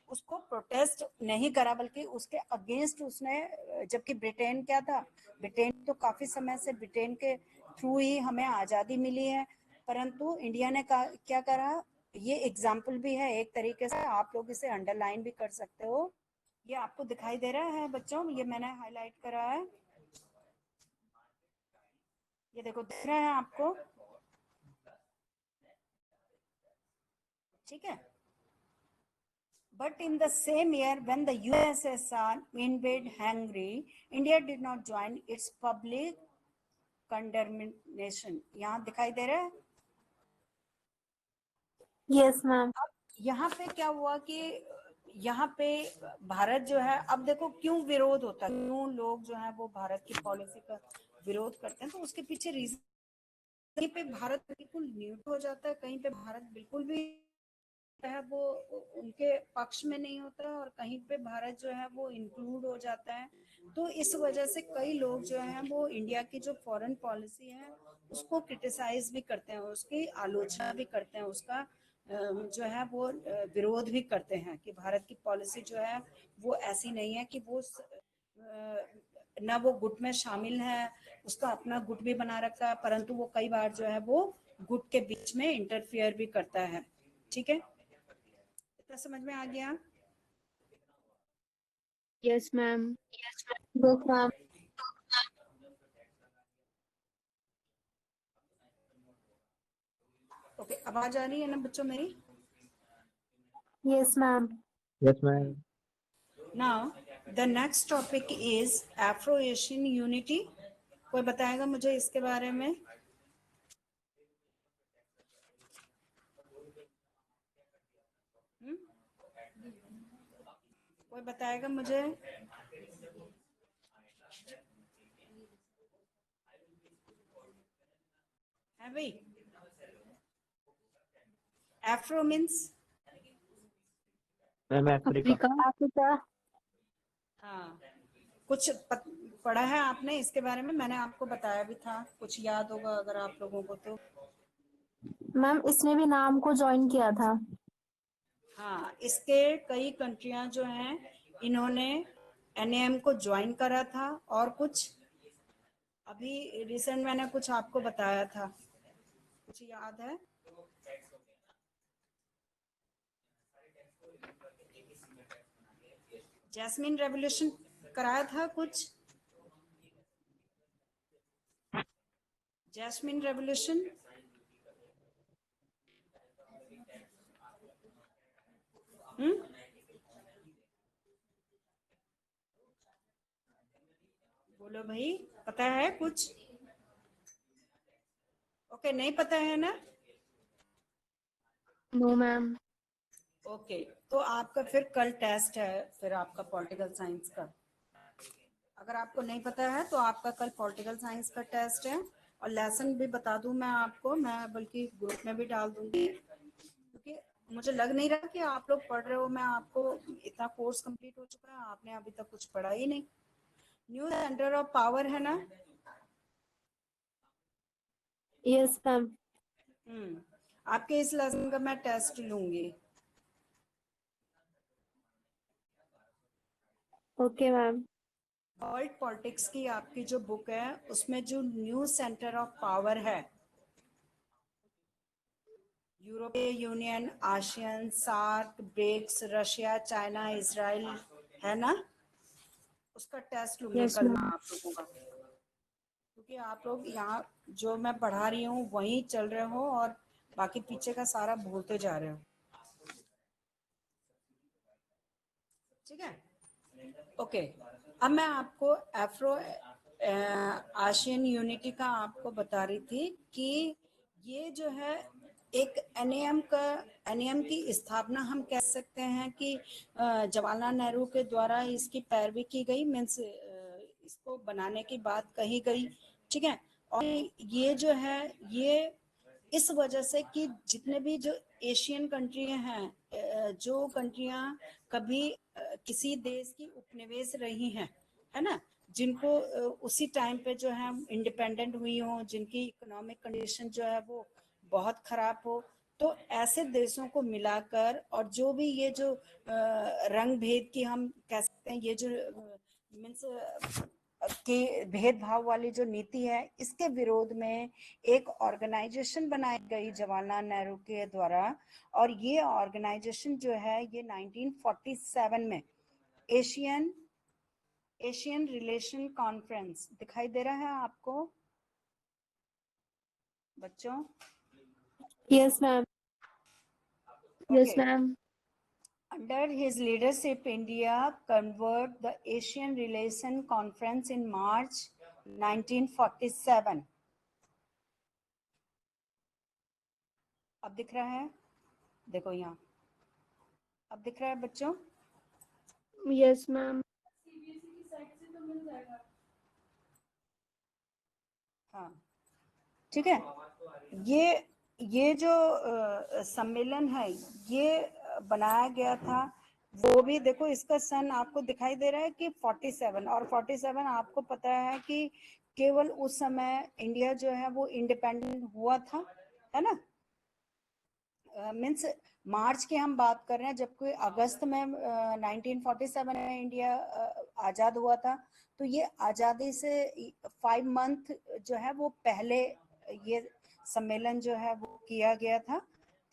उसको प्रोटेस्ट नहीं करा, बल्कि उसके अगेंस्ट उसने, जबकि ब्रिटेन क्या था, ब्रिटेन तो काफी समय से ब्रिटेन के थ्रू ही हमें आजादी मिली है, परंतु इंडिया ने क्या करा। ये एग्जाम्पल भी है एक तरीके से, आप लोग इसे अंडरलाइन भी कर सकते हो। ये आपको दिखाई दे रहा है बच्चों, ये मैंने हाईलाइट करा है, ये देखो दिख रहा है आपको? ठीक है, But in the same year, when the USSR invaded Hungary, India did not join its public condemnation. यहाँ दिखाई दे रहा है? Yes ma'am. यहाँ पे क्या हुआ कि यहाँ पे भारत जो है, अब देखो क्यों विरोध होता है, क्यों लोग जो है वो भारत की पॉलिसी का विरोध करते हैं, तो उसके पीछे रीजन, कहीं पे भारत बिल्कुल न्यूट्रल हो जाता है, कहीं पे भारत बिल्कुल भी है वो उनके पक्ष में नहीं होता, और कहीं पे भारत जो है वो इंक्लूड हो जाता है। तो इस वजह से कई लोग जो है वो इंडिया की जो फॉरेन पॉलिसी है उसको क्रिटिसाइज भी करते हैं, उसकी आलोचना भी करते हैं, उसका जो है वो विरोध भी करते हैं कि भारत की पॉलिसी जो है वो ऐसी नहीं है कि वो ना वो गुट में शामिल है, उसका अपना गुट भी बना रखा है, परंतु वो कई बार जो है वो गुट के बीच में इंटरफियर भी करता है। ठीक है, इतना समझ में आ गया? Yes ma'am. Yes ma'am. Okay, आवाज आ रही है ना बच्चों मेरी? Yes ma'am. Yes, ma'am. Now the next topic is Afro Asian unity. कोई बताएगा मुझे इसके बारे में? हम्म? कोई बताएगा मुझे? है भाई? Afro means? Ma'am, Africa. Africa. Africa. हाँ, कुछ पढ़ा है आपने इसके बारे में? मैंने आपको बताया भी था, कुछ याद होगा अगर आप लोगों को तो। मैम इसने भी नाम को ज्वाइन किया था। हाँ, इसके कई कंट्रियां जो हैं इन्होंने एनएम को ज्वाइन करा था, और कुछ अभी रिसेंट मैंने कुछ आपको बताया था, कुछ याद है? जैस्मिन रेवोल्यूशन कराया था कुछ? Jasmine revolution? बोलो भाई, पता है कुछ? ओके, नहीं पता है ना? No ma'am. ओके, तो आपका फिर कल टेस्ट है, फिर आपका पॉलिटिकल साइंस का। अगर आपको नहीं पता है तो आपका कल पॉलिटिकल साइंस का टेस्ट है, और लेसन भी बता दूं मैं आपको, मैं बल्कि ग्रुप में भी डाल दूंगी, क्योंकि मुझे लग नहीं रहा कि आप लोग पढ़ रहे हो। मैं आपको, इतना कोर्स कंप्लीट हो चुका है, आपने अभी तक कुछ पढ़ा ही नहीं। न्यू सेंटर ऑफ पावर है ना? Yes ma'am. आपके इस लेसन का मैं टेस्ट लूंगी। Okay ma'am. वर्ल्ड पॉलिटिक्स की आपकी जो बुक है उसमें जो न्यू सेंटर ऑफ पावर है, यूरोपीय union, ASEAN, SAARC, BRICS, Russia, China, Israel, है ना? उसका टेस्ट लूंगी यस कल मैं मैम। आप लोगों का, क्योंकि आप लोग यहाँ जो मैं पढ़ा रही हूँ वहीं चल रहे हो, और बाकी पीछे का सारा भूलते जा रहे हो। ठीक है, ओके। अब मैं आपको एफ्रो आशियन यूनिटी का आपको बता रही थी कि ये जो है एक एनएम की स्थापना हम कह सकते हैं कि जवाहरलाल नेहरू के द्वारा इसकी पैरवी की गई, मीन्स इसको बनाने की बात कही गई। ठीक है, और ये जो है ये इस वजह से कि जितने भी जो एशियन कंट्री हैं, जो कंट्रियां कभी किसी देश की उपनिवेश रही हैं, है ना, जिनको उसी टाइम पे जो है इंडिपेंडेंट हुई हो, जिनकी इकोनॉमिक कंडीशन जो है वो बहुत खराब हो, तो ऐसे देशों को मिलाकर, और जो भी ये जो रंग भेद की हम कह सकते हैं, ये जो मीन्स के भेदभाव वाली जो नीति है, इसके विरोध में एक ऑर्गेनाइजेशन बनाई गई जवाहरलाल नेहरू के द्वारा। और ये ऑर्गेनाइजेशन जो है ये 1947 में एशियन एशियन रिलेशन कॉन्फ्रेंस, दिखाई दे रहा है आपको बच्चों? Yes ma'am. Yes okay, ma'am. Under his leadership, India convened the Asian Relation Conference in March 1947. अब दिख रहा है, देखो यहाँ, अब दिख रहा है बच्चों? Yes ma'am. हाँ, ठीक है। ये जो सम्मेलन है, ये बनाया गया था, वो भी देखो, इसका सन आपको दिखाई दे रहा है कि 47, और 47 आपको पता है कि केवल उस समय इंडिया जो है वो इंडिपेंडेंट हुआ था, है ना? मीन्स मार्च की हम बात कर रहे हैं, जबकि अगस्त में 1947 में इंडिया आज़ाद हुआ था। तो ये आज़ादी से 5 मंथ जो है वो पहले ये सम्मेलन जो है वो किया गया था,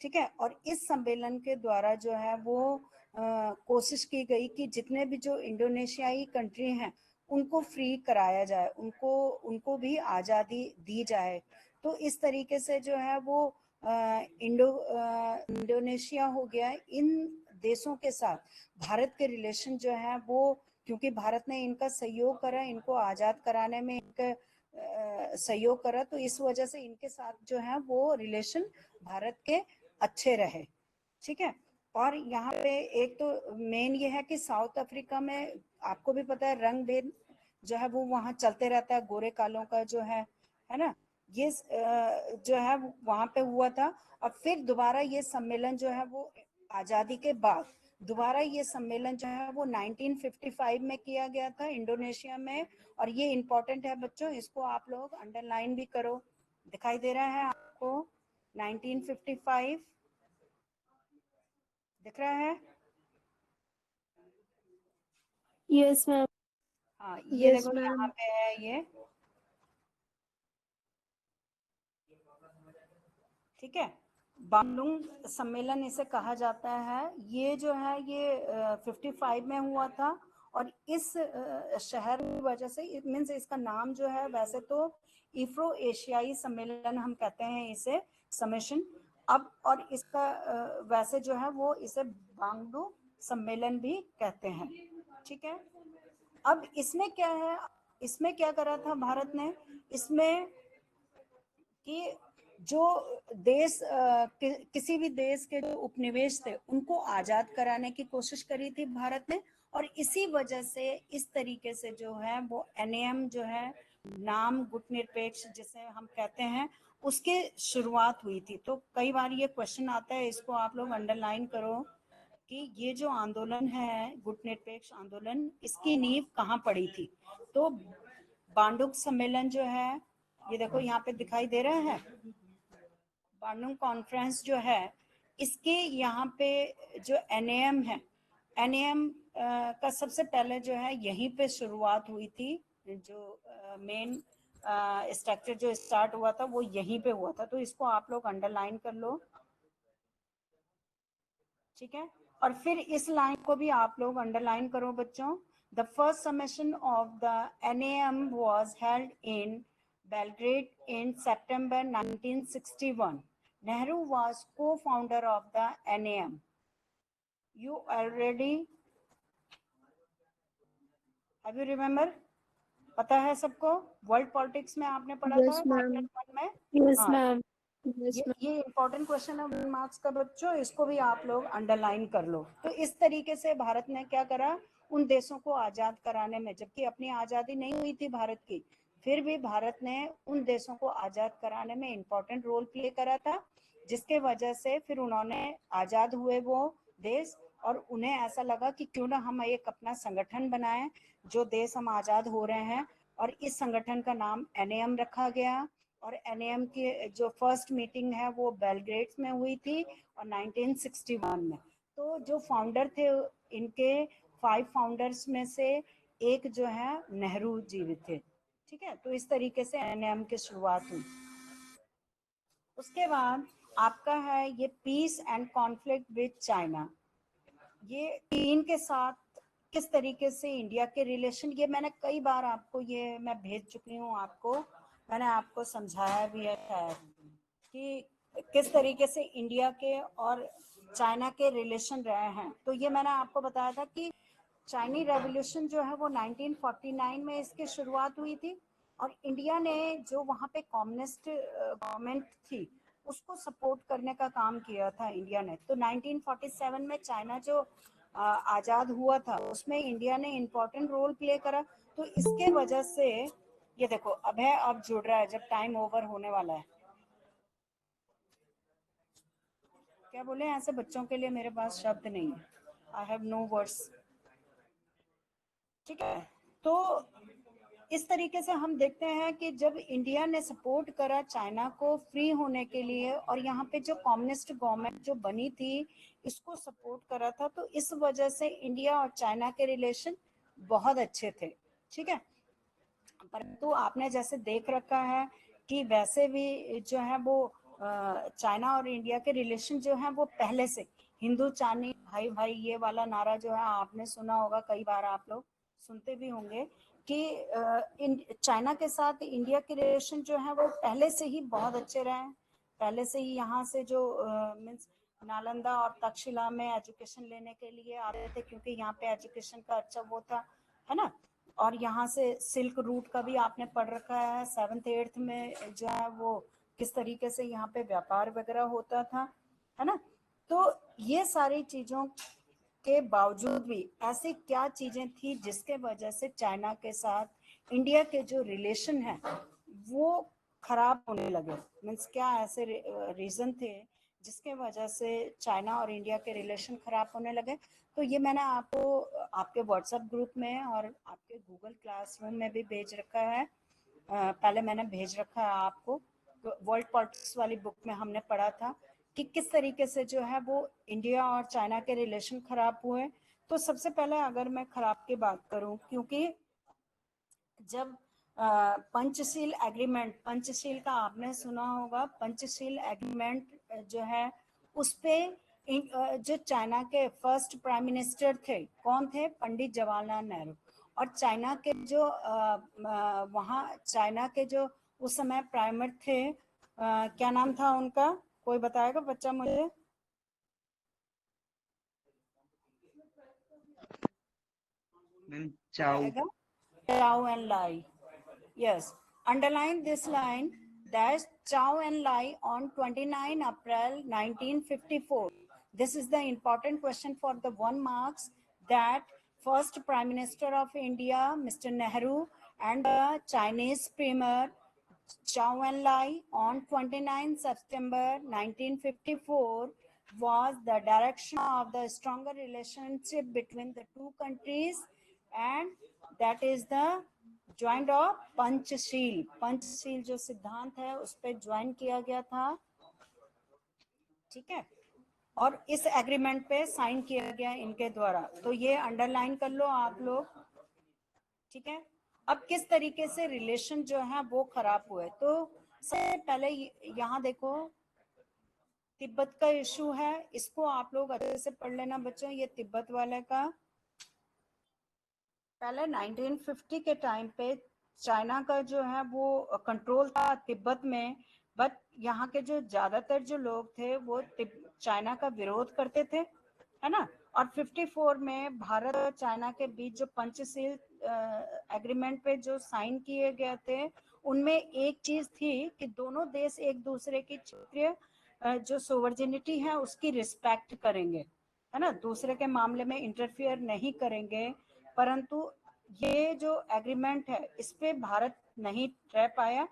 ठीक है। और इस सम्मेलन के द्वारा जो है वो कोशिश की गई कि जितने भी जो इंडोनेशियाई कंट्री हैं उनको फ्री कराया जाए, उनको भी आज़ादी दी जाए। तो इस तरीके से जो है वो इंडोनेशिया हो गया, इन देशों के साथ भारत के रिलेशन जो है वो, क्योंकि भारत ने इनका सहयोग करा, इनको आज़ाद कराने में इनका सहयोग करा, तो इस वजह से इनके साथ जो है वो रिलेशन भारत के अच्छे रहे, ठीक है। और यहाँ पे एक तो मेन ये है कि साउथ अफ्रीका में आपको भी पता है रंग भेद जो है वो वहाँ चलते रहता है, गोरे कालों का जो है ना, ये जो है वहाँ पे हुआ था। और फिर दोबारा ये सम्मेलन जो है वो आज़ादी के बाद दोबारा ये सम्मेलन जो है वो 1955 में किया गया था इंडोनेशिया में। और ये इम्पोर्टेंट है बच्चों, इसको आप लोग अंडरलाइन भी करो। दिखाई दे रहा है आपको 1955 दिख रहा है? Yes ma'am. हाँ, ये यस देखो यहाँ मैम। पे है ये, ठीक है। बांडुंग सम्मेलन इसे कहा जाता है। ये जो है ये 55 में हुआ था। और इस शहर की वजह से मीन्स इसका नाम जो है, वैसे तो इफ्रो एशियाई सम्मेलन हम कहते हैं इसे, समेशन। अब और इसका वैसे जो है वो इसे बांडुंग सम्मेलन भी कहते हैं, ठीक है। अब इसमें क्या है, इसमें क्या करा था भारत ने, इसमें कि जो देश किसी भी देश के जो उपनिवेश थे उनको आजाद कराने की कोशिश करी थी भारत ने। और इसी वजह से इस तरीके से जो है वो एनएएम जो है, नाम गुटनिरपेक्ष जिसे हम कहते हैं, उसके शुरुआत हुई थी। तो कई बार ये क्वेश्चन आता है, इसको आप लोग अंडरलाइन करो कि ये जो आंदोलन है गुटनिरपेक्ष आंदोलन, इसकी नींव कहाँ पड़ी थी। तो बांडुक सम्मेलन जो है, ये देखो यहाँ पे दिखाई दे रहा है, बांडुंग कॉन्फ्रेंस जो है, इसके यहाँ पे जो एनएएम है, एनएएम का सबसे पहले जो है यहीं पे शुरुआत हुई थी। जो मेन स्ट्रक्चर जो स्टार्ट हुआ था वो यहीं पे हुआ था। तो इसको आप लोग अंडरलाइन कर लो, ठीक है। और फिर इस लाइन को भी आप लोग अंडरलाइन करो बच्चों। The first summation of the NAM was held in Belgrade in September 1961. Nehru was co-founder of the NAM. You already have you remember? पता है सबको, वर्ल्ड पॉलिटिक्स में आपने पढ़ा था यस मैम। चैप्टर 1 में। यस हाँ, मैम। Yes ma'am. ये इम्पोर्टेंट क्वेश्चन है 1 मार्क्स का बच्चों, इसको भी आप लोग अंडरलाइन कर लो। तो इस तरीके से भारत ने क्या करा, उन देशों को आजाद कराने में, जबकि अपनी आजादी नहीं हुई थी भारत की, फिर भी भारत ने उन देशों को आजाद कराने में इम्पोर्टेंट रोल प्ले करा था, जिसके वजह से फिर उन्होंने आजाद हुए वो देश। और उन्हें ऐसा लगा कि क्यों ना हम एक अपना संगठन बनाएं, जो देश हम आजाद हो रहे हैं। और इस संगठन का नाम एनएएम रखा गया। और एनएएम की जो फर्स्ट मीटिंग है वो बेलग्रेड में हुई थी और 1961 में। तो जो फाउंडर थे, इनके 5 फाउंडर्स में से एक जो है नेहरू जी भी थे, ठीक है। तो इस तरीके से एनएएम की शुरुआत हुई। उसके बाद आपका है ये peace and conflict with China. ये चीन के साथ किस तरीके से इंडिया के रिलेशन, ये मैंने कई बार आपको मैं भेज चुकी हूँ आपको, मैंने आपको समझाया भी है कि किस तरीके से इंडिया के और चाइना के रिलेशन रहे हैं। तो ये मैंने आपको बताया था कि चाइनीज रेवोल्यूशन जो है वो 1949 में इसकी शुरुआत हुई थी, और इंडिया ने जो वहाँ पे कम्युनिस्ट गवर्नमेंट थी उसको सपोर्ट करने का काम किया था इंडिया ने। तो 1947 में चाइना जो आज़ाद हुआ था उसमें इंडिया ने इम्पोर्टेंट रोल प्ले करा। तो इसके वजह से ये देखो अभय अब जुड़ रहा है जब टाइम ओवर होने वाला है। क्या बोले, ऐसे बच्चों के लिए मेरे पास शब्द नहीं है, आई हैव नो वर्ड्स। ठीक है, तो इस तरीके से हम देखते हैं कि जब इंडिया ने सपोर्ट करा चाइना को फ्री होने के लिए, और यहाँ पे जो कम्युनिस्ट गवर्नमेंट जो बनी थी इसको सपोर्ट करा था, तो इस वजह से इंडिया और चाइना के रिलेशन बहुत अच्छे थे। ठीक है, परंतु आपने जैसे देख रखा है कि वैसे भी जो है वो चाइना और इंडिया के रिलेशन जो है वो पहले से हिंदू चाइनी भाई भाई ये वाला नारा जो है आपने सुना होगा, कई बार आप लोग सुनते भी होंगे कि चाइना के साथ इंडिया के रिलेशन जो है वो पहले से ही बहुत अच्छे रहे हैं। पहले से ही यहाँ से जो मीन्स नालंदा और तक्षशिला में एजुकेशन लेने के लिए आते थे, क्योंकि यहाँ पे एजुकेशन का अच्छा वो था, है ना। और यहाँ से सिल्क रूट का भी आपने पढ़ रखा है 7th 8th में, जो है वो किस तरीके से यहाँ पे व्यापार वगैरह होता था, है ना। तो ये सारी चीजों के बावजूद भी ऐसी क्या चीजें थी जिसके वजह से चाइना के साथ इंडिया के जो रिलेशन है वो खराब होने लगे। मीन्स क्या ऐसे रीजन थे जिसके वजह से चाइना और इंडिया के रिलेशन खराब होने लगे। तो ये मैंने आपको आपके व्हाट्सएप ग्रुप में और आपके गूगल क्लासरूम में भी भेज रखा है। पहले मैंने भेज रखा है आपको, वर्ल्ड पॉलिटिक्स वाली बुक में हमने पढ़ा था कि किस तरीके से जो है वो इंडिया और चाइना के रिलेशन खराब हुए। तो सबसे पहले अगर मैं खराब की बात करूं, क्योंकि जब पंचशील एग्रीमेंट, पंचशील का आपने सुना होगा, पंचशील एग्रीमेंट जो है उस पे जो चाइना के फर्स्ट प्राइम मिनिस्टर थे कौन थे, पंडित जवाहरलाल नेहरू। और चाइना के जो वहाँ चाइना के जो उस समय प्राइम थे, क्या नाम था उनका, कोई बताएगा बच्चा मुझे? चाउ। बताएगा? Chou and Lai. Yes, underline this line that Chow and Lai on 29 April 1954. This is the important question for the 1 marks, that first Prime Minister of India, Mr. Nehru, and the Chinese Premier Chow and Lai on 29 September 1954 was the direction of the stronger relationship between the two countries, and that is the joint of Panchsheel. Panchsheel जो सिद्धांत है उस पर join किया गया था। ठीक है, और इस एग्रीमेंट पे साइन किया गया इनके द्वारा। तो ये अंडरलाइन कर लो आप लोग। ठीक है, अब किस तरीके से रिलेशन जो है वो खराब हुए, तो सबसे पहले यहाँ देखो तिब्बत का इशू है, इसको आप लोग अच्छे से पढ़ लेना बच्चों। ये तिब्बत वाले का पहले 1950 के टाइम पे चाइना का जो है वो कंट्रोल था तिब्बत में, बट यहाँ के जो ज्यादातर जो लोग थे वो चाइना का विरोध करते थे, है ना। और 54 में भारत और चाइना के बीच जो पंचशील एग्रीमेंट पे जो साइन किए गए थे उनमें एक चीज थी कि दोनों देश एक दूसरे की क्षेत्रीय जो सोवर्जिनिटी है उसकी रिस्पेक्ट करेंगे, है ना, दूसरे के मामले में इंटरफियर नहीं करेंगे। परंतु ये जो एग्रीमेंट है इस पे भारत नहीं रह पाया,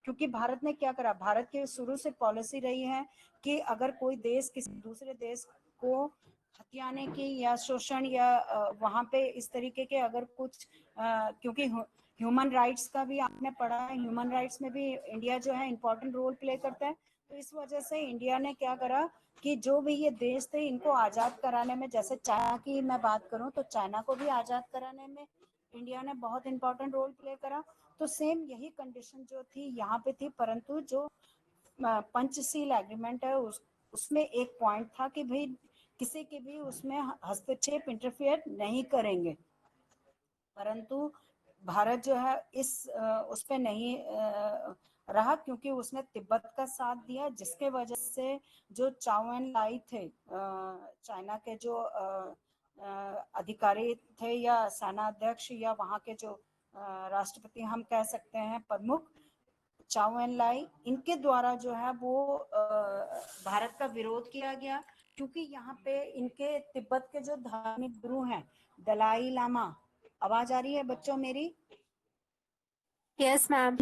क्योंकि भारत ने क्या करा, भारत की शुरू से पॉलिसी रही है कि अगर कोई देश किसी दूसरे देश को हथियाने की या शोषण या वहां पे इस तरीके के अगर कुछ क्योंकि ह्यूमन राइट्स का भी आपने पढ़ा है, ह्यूमन राइट्स में भी इंडिया जो है इम्पोर्टेंट रोल प्ले करता है। तो इस वजह से इंडिया ने क्या करा कि जो भी ये देश थे इनको आजाद कराने में, जैसे चाइना की मैं बात करूं तो चाइना को भी आजाद कराने में इंडिया ने बहुत इंपॉर्टेंट रोल प्ले करा। तो सेम यही कंडीशन जो थी यहाँ पे थी, परंतु जो पंचशील एग्रीमेंट है उसमें एक पॉइंट था कि भाई किसी के भी उसमें हस्तक्षेप इंटरफेयर नहीं करेंगे। परंतु भारत जो है इस उस पे नहीं रहा क्योंकि उसने तिब्बत का साथ दिया, जिसके वजह से जो चाउ एन लाई थे, चाइना के जो अधिकारी थे या सेना अध्यक्ष या वहाँ के जो राष्ट्रपति हम कह सकते हैं, प्रमुख चाउ एन लाई, इनके द्वारा जो है वो भारत का विरोध किया गया, क्योंकि यहाँ पे इनके तिब्बत के जो धार्मिक गुरु हैं दलाई लामा, आवाज आ रही है बच्चों मेरी? Yes ma'am.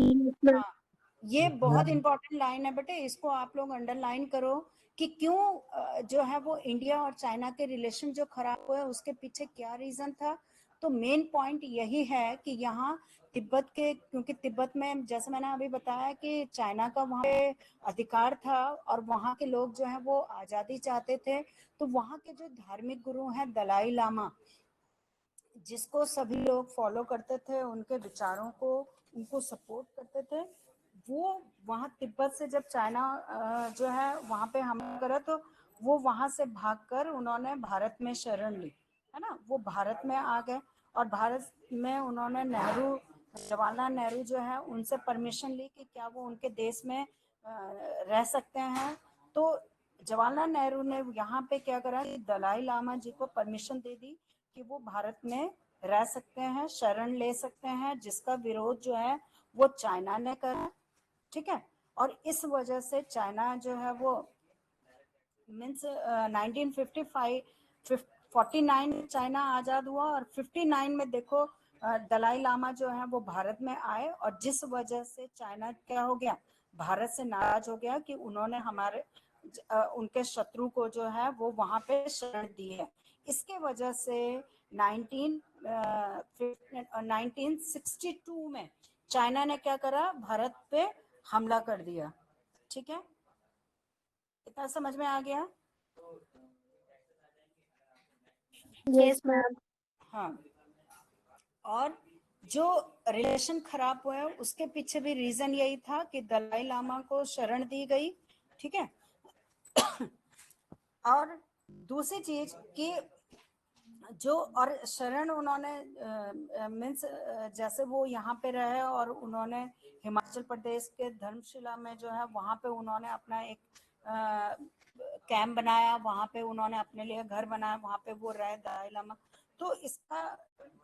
हाँ, ये बहुत इंपॉर्टेंट लाइन है बेटे, इसको आप लोग अंडरलाइन करो कि क्यों जो है वो इंडिया और चाइना के रिलेशन जो खराब हुए उसके पीछे क्या रीजन था। तो मेन पॉइंट यही है कि यहाँ तिब्बत के, क्योंकि तिब्बत में जैसे मैंने अभी बताया कि चाइना का वहाँ पे अधिकार था और वहाँ के लोग जो है वो आजादी चाहते थे, तो वहाँ के जो धार्मिक गुरु हैं दलाई लामा, जिसको सभी लोग फॉलो करते थे, उनके विचारों को, उनको सपोर्ट करते थे, वो वहाँ तिब्बत से जब चाइना जो है वहाँ पे हमला करा, तो वो वहाँ से भागकर उन्होंने भारत में शरण ली, है ना, वो भारत में आ गए और भारत में उन्होंने नेहरू, जवाहरलाल नेहरू जो है उनसे परमिशन ली कि क्या वो उनके देश में रह सकते हैं। तो जवाहरलाल नेहरू ने यहाँ पे क्या करा कि दलाई लामा जी को परमिशन दे दी कि वो भारत में रह सकते हैं, शरण ले सकते हैं, जिसका विरोध जो है वो चाइना ने करा, ठीक है। और इस वजह से चाइना जो है वो मीन्स 1955 49 चाइना आजाद हुआ और 59 में देखो दलाई लामा जो है वो भारत में आए, और जिस वजह से चाइना क्या हो गया, भारत से नाराज हो गया कि उन्होंने हमारे उनके शत्रु को जो है वो वहां पे शरण दी है। इसके वजह से 1962 में चाइना ने क्या करा, भारत पे हमला कर दिया, ठीक है, इतना समझ में आ गया? Yes ma'am. हाँ, और जो रिलेशन खराब हुआ है उसके पीछे भी रीजन यही था कि दलाई लामा को शरण दी गई, ठीक है। और दूसरी चीज कि जो और शरण उन्होंने मीन्स जैसे वो यहाँ पे रहे और उन्होंने हिमाचल प्रदेश के धर्मशिला में जो है वहाँ पे उन्होंने अपना एक कैंप बनाया, वहाँ पे उन्होंने अपने लिए घर बनाया, वहाँ पे वो रहे दलाई लामा। तो इसका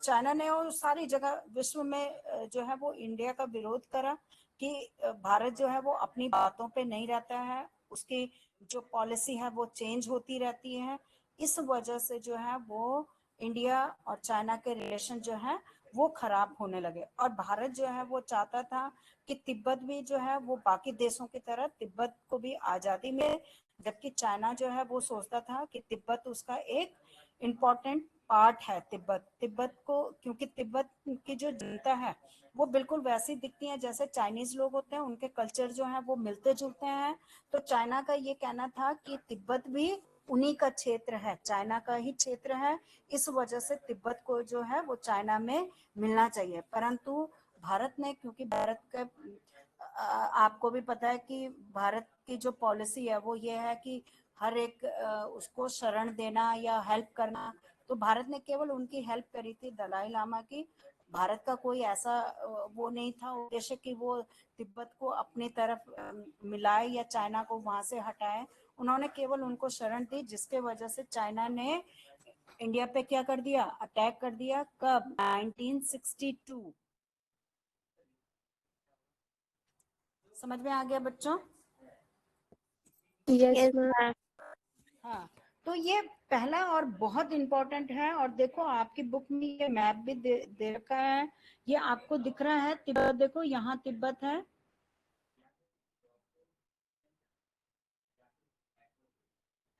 चाइना ने और सारी जगह विश्व में जो है वो इंडिया का विरोध करा कि भारत जो है वो अपनी बातों पे नहीं रहता है, उसकी जो पॉलिसी है वो चेंज होती रहती है। इस वजह से जो है वो इंडिया और चाइना के रिलेशन जो है वो खराब होने लगे, और भारत जो है वो चाहता था कि तिब्बत भी जो है वो बाकी देशों की तरह तिब्बत को भी आजादी मिले, जबकि चाइना जो है वो सोचता था कि तिब्बत उसका एक इम्पोर्टेंट पार्ट है। तिब्बत तिब्बत को, क्योंकि तिब्बत की जो जनता है वो बिल्कुल वैसी दिखती है जैसे चाइनीज लोग होते हैं, उनके कल्चर जो है वो मिलते जुलते हैं। तो चाइना का ये कहना था कि तिब्बत भी उन्हीं का क्षेत्र है, चाइना का ही क्षेत्र है, इस वजह से तिब्बत को जो है वो चाइना में मिलना चाहिए। परंतु भारत ने, क्योंकि भारत का आपको भी पता है कि भारत की जो पॉलिसी है वो ये है कि हर एक उसको शरण देना या हेल्प करना, तो भारत ने केवल उनकी हेल्प करी थी दलाई लामा की। भारत का कोई ऐसा वो नहीं था उद्देश्य कि वो तिब्बत को अपनी तरफ मिलाए या चाइना को वहां से हटाए, उन्होंने केवल उनको शरण दी, जिसके वजह से चाइना ने इंडिया पे क्या कर दिया, अटैक कर दिया। कब? 1962। समझ में आ गया बच्चों? Yes yes ma'am. मैम। हाँ, तो ये पहला और बहुत इंपॉर्टेंट है। और देखो आपकी बुक में ये मैप भी दे रखा है, ये आपको दिख रहा है तिब्बत, देखो यहाँ तिब्बत है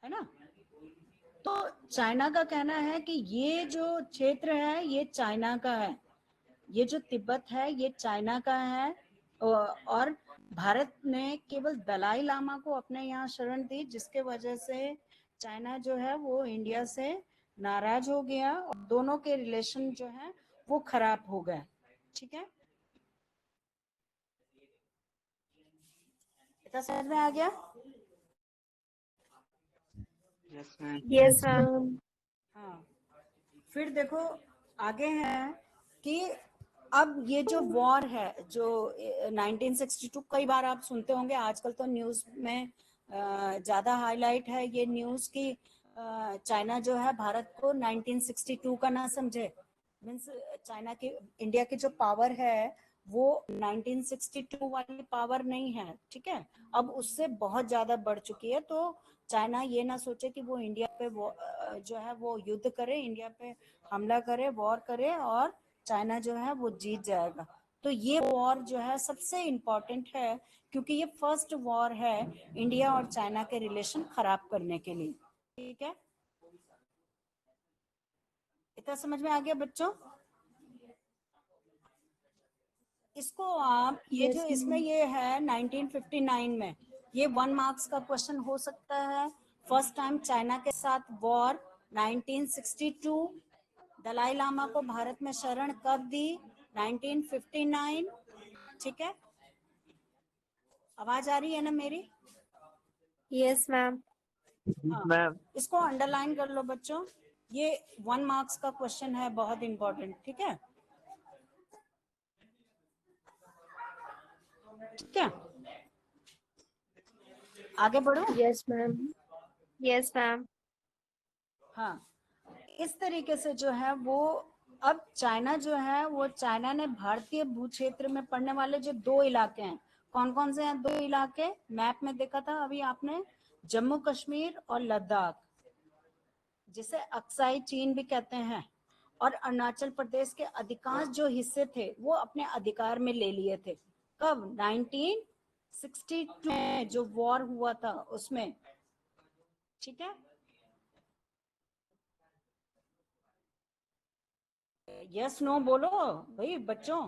ना। तो चाइना का कहना है कि ये जो क्षेत्र है ये चाइना का है, ये जो तिब्बत है ये चाइना का है। और भारत ने केवल दलाई लामा को अपने यहाँ शरण दी, जिसके वजह से चाइना जो है वो इंडिया से नाराज हो गया और दोनों के रिलेशन जो है वो खराब हो गए, ठीक है। इतना समझ में आ गया? Yes yes ma'am. मैम। हाँ, फिर देखो आगे है कि अब ये जो वॉर है जो 1962, कई बार आप सुनते होंगे, आजकल तो न्यूज में ज्यादा हाईलाइट है ये न्यूज की चाइना जो है भारत को 1962 का ना समझे। मीन्स चाइना की, इंडिया की जो पावर है वो 1962 वाली पावर नहीं है, ठीक है, अब उससे बहुत ज्यादा बढ़ चुकी है। तो चाइना ये ना सोचे कि वो इंडिया पे जो है वो युद्ध करे, इंडिया पे हमला करे, वॉर करे और चाइना जो है वो जीत जाएगा। तो ये वॉर जो है सबसे इम्पोर्टेंट है, क्योंकि ये फर्स्ट वॉर है इंडिया और चाइना के रिलेशन खराब करने के लिए। ठीक है, इतना समझ में आ गया बच्चों? इसको आप ये जो यस इसमें मैम। ये है 1959 में, ये 1 मार्क्स का क्वेश्चन हो सकता है। फर्स्ट टाइम चाइना के साथ वॉर 1962। दलाई लामा को भारत में शरण कब दी? 1959। ठीक है, आवाज आ रही है ना मेरी? Yes ma'am. हाँ, मैम। इसको अंडरलाइन कर लो बच्चों, ये 1 मार्क्स का क्वेश्चन है, बहुत इंपॉर्टेंट। ठीक है, ठीक है, आगे बढ़ो। Yes ma'am. Yes ma'am. हाँ, इस तरीके से जो है वो, अब चाइना जो है वो, चाइना ने भारतीय भू क्षेत्र में पड़ने वाले जो 2 इलाके हैं, कौन कौन से हैं 2 इलाके? मैप में देखा था अभी आपने, जम्मू कश्मीर और लद्दाख, जिसे अक्साई चीन भी कहते हैं, और अरुणाचल प्रदेश के अधिकांश जो हिस्से थे वो अपने अधिकार में ले लिए थे। कब? 1962 में जो वॉर हुआ था उसमें। ठीक है, यस नो बोलो भाई बच्चों,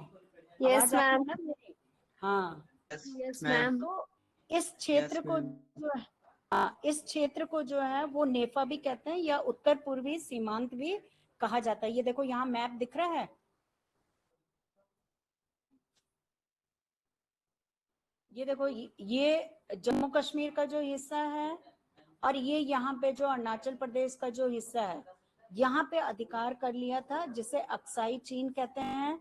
यस आवाज आ रही मैम। है ना मेरी? हाँ, यस मैम। मैम। तो इस यस क्षेत्र को मैम। जो है, हाँ, इस क्षेत्र को जो है वो नेफा भी कहते हैं, या उत्तर पूर्वी सीमांत भी कहा जाता है। ये देखो यहाँ मैप दिख रहा है, ये देखो, ये जम्मू कश्मीर का जो हिस्सा है, और ये यहाँ पे जो अरुणाचल प्रदेश का जो हिस्सा है, यहाँ पे अधिकार कर लिया था, जिसे अक्साई चीन कहते हैं।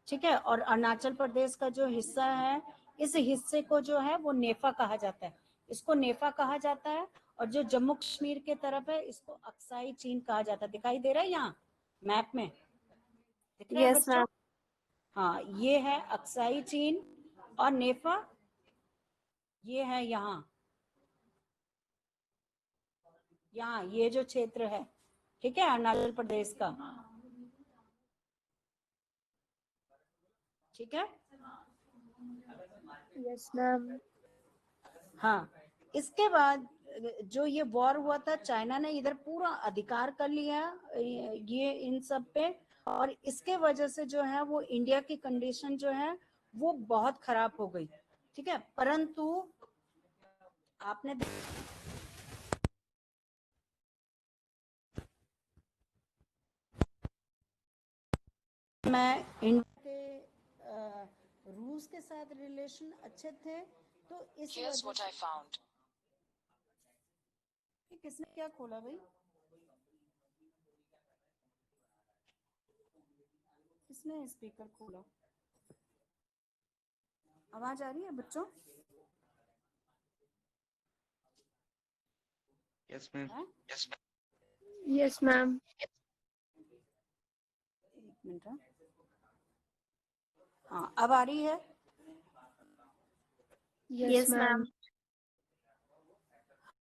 ठीक है, और अरुणाचल प्रदेश का जो हिस्सा है, इस हिस्से को जो है वो नेफा कहा जाता है, इसको नेफा कहा जाता है। और जो जम्मू कश्मीर के तरफ है इसको अक्साई चीन कहा जाता है। दिखाई दे रहा है यहाँ मैप में? दिख रहा है यस बच्चों? मैम। हाँ, ये है अक्साई चीन, और नेफा ये है यहाँ, यहाँ ये जो क्षेत्र है, ठीक है, अरुणाचल प्रदेश का। ठीक है, यस मैम। हाँ, इसके बाद जो ये वॉर हुआ था, चाइना ने इधर पूरा अधिकार कर लिया ये इन सब पे, और इसके वजह से जो है वो इंडिया की कंडीशन जो है वो बहुत खराब हो गई। ठीक है, परंतु आपने मैं इंडिया के रूस के साथ रिलेशन अच्छे थे, तो इस वजह से किसने क्या खोला भाई? किसने स्पीकर खोला? आवाज आ रही है बच्चों? Yes ma'am. हैं? Yes ma'am. एक मिनट, हाँ, अब आ रही है? Yes ma'am.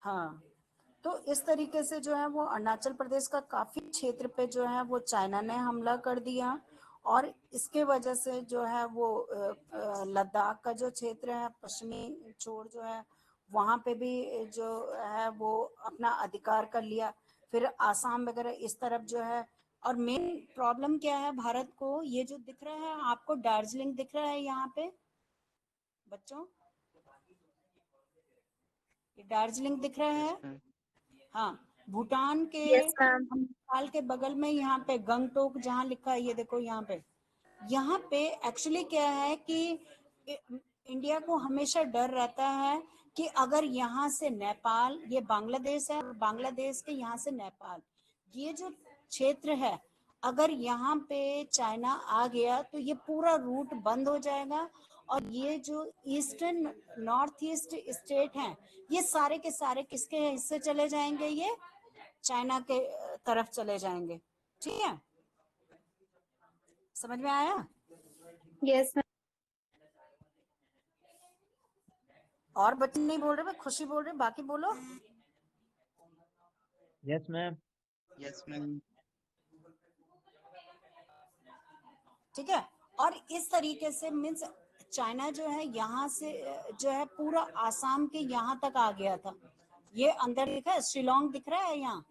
हाँ, तो इस तरीके से जो है वो अरुणाचल प्रदेश का काफी क्षेत्र पे जो है वो चाइना ने हमला कर दिया, और इसके वजह से जो है वो लद्दाख का जो क्षेत्र है, पश्चिमी छोर जो है, वहां पे भी जो है वो अपना अधिकार कर लिया। फिर आसाम वगैरह इस तरफ जो है, और मेन प्रॉब्लम क्या है भारत को, ये जो दिख रहा है आपको, दार्जिलिंग दिख रहा है यहाँ पे बच्चों, ये दार्जिलिंग दिख रहा है। Yes ma'am. हाँ, भूटान के, यस मैम। हम नेपाल के बगल में यहाँ पे गंगटोक जहाँ लिखा है, ये देखो यहाँ पे एक्चुअली क्या है कि इंडिया को हमेशा डर रहता है कि अगर यहाँ से नेपाल, ये बांग्लादेश है, और बांग्लादेश के यहाँ से नेपाल, ये जो क्षेत्र है, अगर यहाँ पे चाइना आ गया तो ये पूरा रूट बंद हो जाएगा और ये जो ईस्टर्न नॉर्थ ईस्ट स्टेट हैं ये सारे के सारे किसके हिस्से चले जाएंगे, ये चाइना के तरफ चले जाएंगे। ठीक है, समझ में आया? Yes ma'am. और बच्चे नहीं बोल रहे, मैं खुशी बोल रही, बाकी बोलो। Yes ma'am. Yes ma'am. ठीक है, और इस तरीके से मीन्स चाइना जो है यहाँ से जो है पूरा आसाम के यहाँ तक आ गया था। ये अंदर दिखा है, शिलोंग दिख रहा है यहाँ,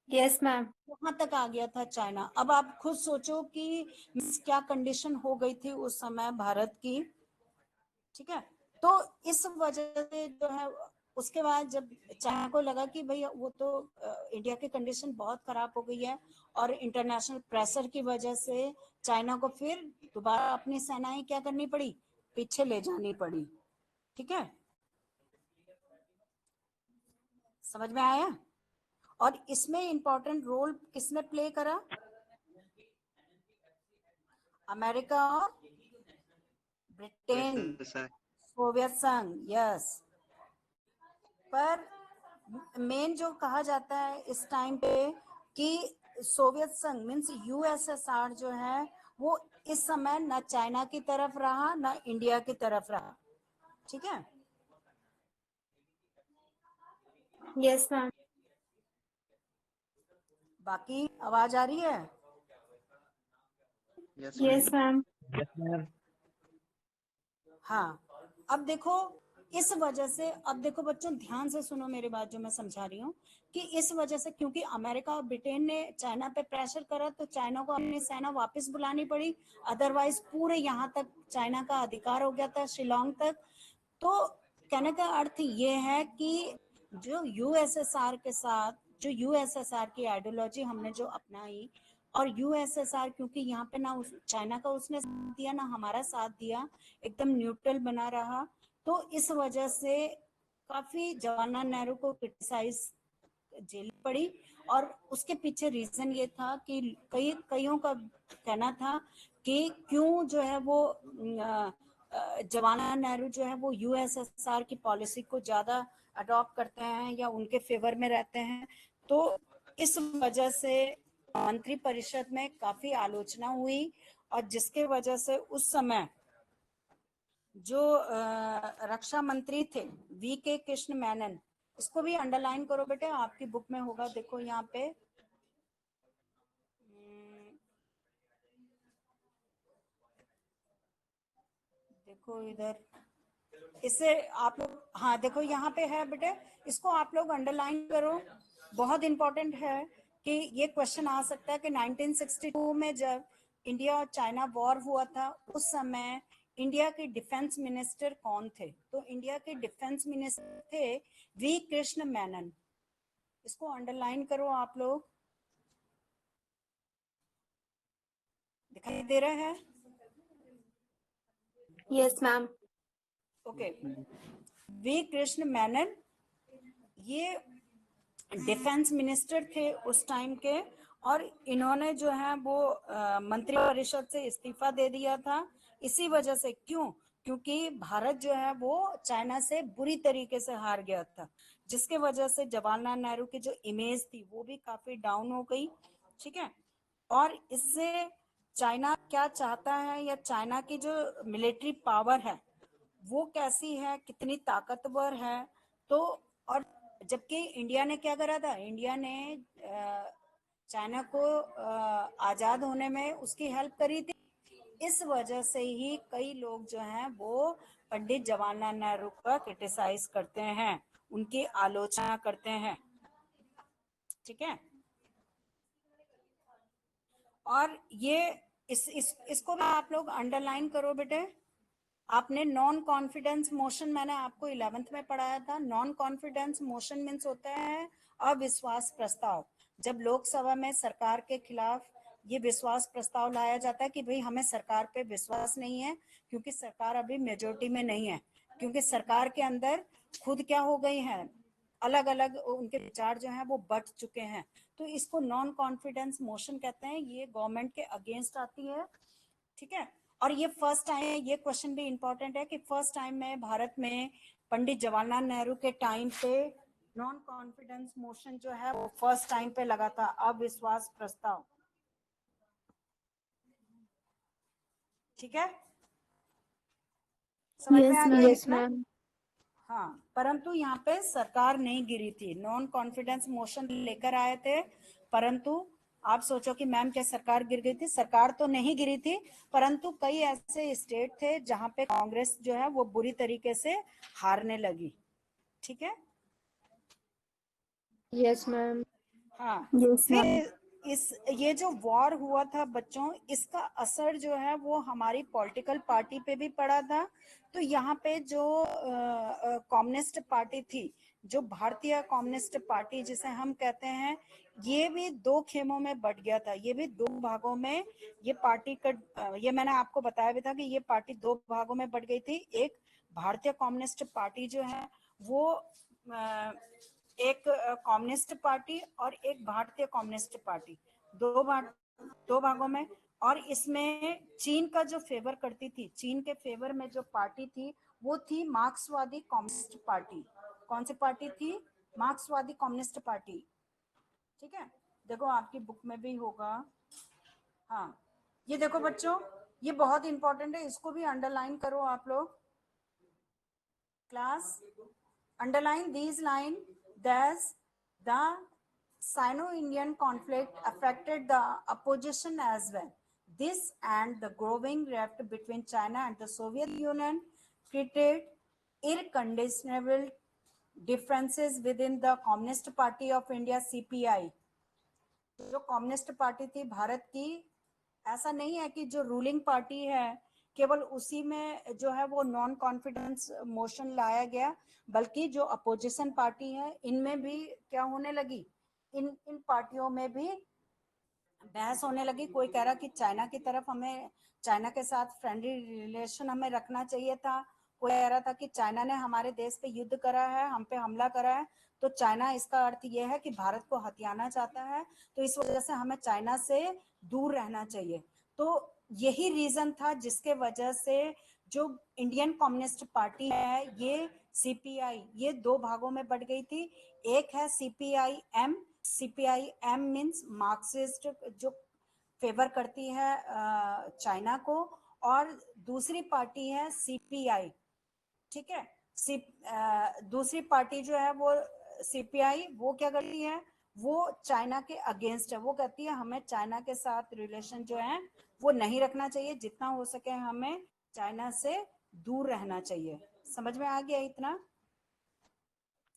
यस मैम। वहां तक आ गया था चाइना। अब आप खुद सोचो कि क्या कंडीशन हो गई थी उस समय भारत की। ठीक है, तो इस वजह से जो है उसके बाद जब चाइना को लगा कि भाई वो तो इंडिया की कंडीशन बहुत खराब हो गई है और इंटरनेशनल प्रेशर की वजह से चाइना को फिर दोबारा अपनी सेनाएं क्या करनी पड़ी, पीछे ले जानी पड़ी। ठीक है, समझ में आया? और इसमें इंपॉर्टेंट रोल किसने प्ले करा? अमेरिका और ब्रिटेन, सोवियत संघ। यस, पर मेन जो कहा जाता है इस टाइम पे कि सोवियत संघ मीन्स यूएसएसआर जो है वो इस समय न चाइना की तरफ रहा न इंडिया की तरफ रहा। ठीक है, यस मैम। बाकी आवाज आ रही है? Yes ma'am. Yes ma'am. हाँ, अब देखो इस वजह से, अब देखो बच्चों ध्यान से सुनो मेरी बात जो मैं समझा रही हूँ, कि इस वजह से क्योंकि अमेरिका और ब्रिटेन ने चाइना पे प्रेशर करा तो चाइना को अपनी सेना वापस बुलानी पड़ी, अदरवाइज पूरे यहाँ तक चाइना का अधिकार हो गया था, शिलोंग तक। तो कहने का अर्थ ये है कि जो यूएसएसआर के साथ, जो यूएसएसआर की आइडियोलॉजी हमने जो अपनाई, और यूएसएसआर क्योंकि यहाँ पे ना चाइना का उसने साथ दिया ना हमारा साथ दिया, एकदम न्यूट्रल बना रहा, तो इस वजह से काफी जवाहरलाल नेहरू को क्रिटिसाइज जेल पड़ी। और उसके पीछे रीजन ये था कि कईयों का कहना था कि क्यों जो है वो जवाहरलाल नेहरू जो है वो यूएसएसआर की पॉलिसी को ज्यादा अडॉप्ट करते हैं या उनके फेवर में रहते हैं। तो इस वजह से मंत्री परिषद में काफी आलोचना हुई और जिसके वजह से उस समय जो रक्षा मंत्री थे वी के कृष्ण मेनन, इसको भी अंडरलाइन करो बेटे, आपकी बुक में होगा, देखो यहाँ पे देखो इधर, इसे आप लोग, हाँ देखो यहाँ पे है बेटे, इसको आप लोग अंडरलाइन करो, बहुत इंपॉर्टेंट है कि ये क्वेश्चन आ सकता है कि 1962 में जब इंडिया और चाइना वॉर हुआ था उस समय इंडिया के डिफेंस मिनिस्टर कौन थे? तो इंडिया के डिफेंस मिनिस्टर थे वी कृष्ण मेनन। इसको अंडरलाइन करो आप लोग, दिखाई दे रहा है? Yes ma'am. Okay, V Krishna Menon ये डिफेंस मिनिस्टर थे उस टाइम के, और इन्होंने जो है वो मंत्री परिषद से इस्तीफा दे दिया था इसी वजह से। क्यों? क्योंकि भारत जो है वो चाइना से बुरी तरीके से हार गया था, जिसके वजह से जवाहरलाल नेहरू की जो इमेज थी वो भी काफी डाउन हो गई। ठीक है, और इससे चाइना क्या चाहता है या चाइना की जो मिलिट्री पावर है वो कैसी है, कितनी ताकतवर है, तो और जबकि इंडिया ने क्या करा था, इंडिया ने चाइना को आजाद होने में उसकी हेल्प करी थी। इस वजह से ही कई लोग जो हैं वो पंडित जवाहरलाल नेहरू का क्रिटिसाइज करते हैं, उनकी आलोचना करते हैं। ठीक है, और ये इसको भी आप लोग अंडरलाइन करो बेटे। आपने नॉन कॉन्फिडेंस मोशन, मैंने आपको 11th में पढ़ाया था, नॉन कॉन्फिडेंस मोशन मीन्स होता है अविश्वास प्रस्ताव। जब लोकसभा में सरकार के खिलाफ ये विश्वास प्रस्ताव लाया जाता है कि भाई हमें सरकार पे विश्वास नहीं है क्योंकि सरकार अभी मेजोरिटी में नहीं है, क्योंकि सरकार के अंदर खुद क्या हो गई है, अलग अलग उनके विचार जो हैं वो बट चुके हैं, तो इसको नॉन कॉन्फिडेंस मोशन कहते हैं। ये गवर्नमेंट के अगेंस्ट आती है, ठीक है। और ये फर्स्ट टाइम, ये क्वेश्चन भी इंपॉर्टेंट है कि फर्स्ट टाइम में भारत में पंडित जवाहरलाल नेहरू के टाइम पे नॉन कॉन्फिडेंस मोशन जो है वो फर्स्ट टाइम पे लगा था, अविश्वास प्रस्ताव, ठीक है। समझ में आ गया मैम। यस इतना? मैम। हाँ, परंतु यहाँ पे सरकार नहीं गिरी थी, नॉन कॉन्फिडेंस मोशन लेकर आए थे, परंतु आप सोचो कि मैम क्या सरकार गिर गई थी? सरकार तो नहीं गिरी थी, परंतु कई ऐसे स्टेट थे जहां पे कांग्रेस जो है वो बुरी तरीके से हारने लगी, ठीक है। Yes ma'am. हाँ, यस मैम। फिर इस ये जो वॉर हुआ था बच्चों, इसका असर जो है वो हमारी पॉलिटिकल पार्टी पे भी पड़ा था। तो यहाँ पे जो कम्युनिस्ट पार्टी थी, जो भारतीय कम्युनिस्ट पार्टी जिसे हम कहते हैं, ये भी दो खेमों में बट गया था, ये भी दो भागों में ये पार्टी का, ये मैंने आपको बताया भी था कि ये पार्टी दो भागों में बट गई थी। एक भारतीय कम्युनिस्ट पार्टी जो है वो एक कम्युनिस्ट पार्टी और एक भारतीय कम्युनिस्ट पार्टी, दो भागों में। और इसमें चीन का जो फेवर करती थी, चीन के फेवर में जो पार्टी थी वो थी मार्क्सवादी कम्युनिस्ट पार्टी। कौन सी पार्टी थी? मार्क्सवादी कम्युनिस्ट पार्टी, ठीक है। देखो आपकी बुक में भी होगा। हाँ, ये देखो बच्चों, ये बहुत इंपॉर्टेंट है, इसको भी अंडरलाइन करो आप लोग। Class, underline these lines. Thus, the Sino-Indian conflict affected the opposition as well. This and the growing rift between China and the Soviet Union created irreconcilable differences within the Communist Party of India (CPI). जो communist party थी भारत की, ऐसा नहीं है कि जो ruling party है केवल उसी में जो है वो नॉन कॉन्फिडेंस मोशन लाया गया, बल्कि जो अपोजिशन पार्टी है इनमें भी क्या होने लगी, इन इन पार्टियों में भी बहस होने लगी। कोई कह रहा कि चाइना की तरफ हमें, चाइना के साथ फ्रेंडली रिलेशन हमें रखना चाहिए था, कोई कह रहा था कि चाइना ने हमारे देश पे युद्ध करा है, हम पे हमला करा है, तो चाइना इसका अर्थ यह है कि भारत को हथियाना चाहता है, तो इस वजह से हमें चाइना से दूर रहना चाहिए। तो यही रीजन था जिसके वजह से जो इंडियन कम्युनिस्ट पार्टी है, ये सीपीआई, ये दो भागों में बट गई थी। एक है सीपीआई एम मीन्स मार्क्सिस्ट, जो फेवर करती है चाइना को, और दूसरी पार्टी है सीपीआई, ठीक है। दूसरी पार्टी जो है वो सीपीआई, वो क्या करती है, वो चाइना के अगेंस्ट है, वो कहती है हमें चाइना के साथ रिलेशन जो है वो नहीं रखना चाहिए, जितना हो सके हमें चाइना से दूर रहना चाहिए। समझ में आ गया इतना?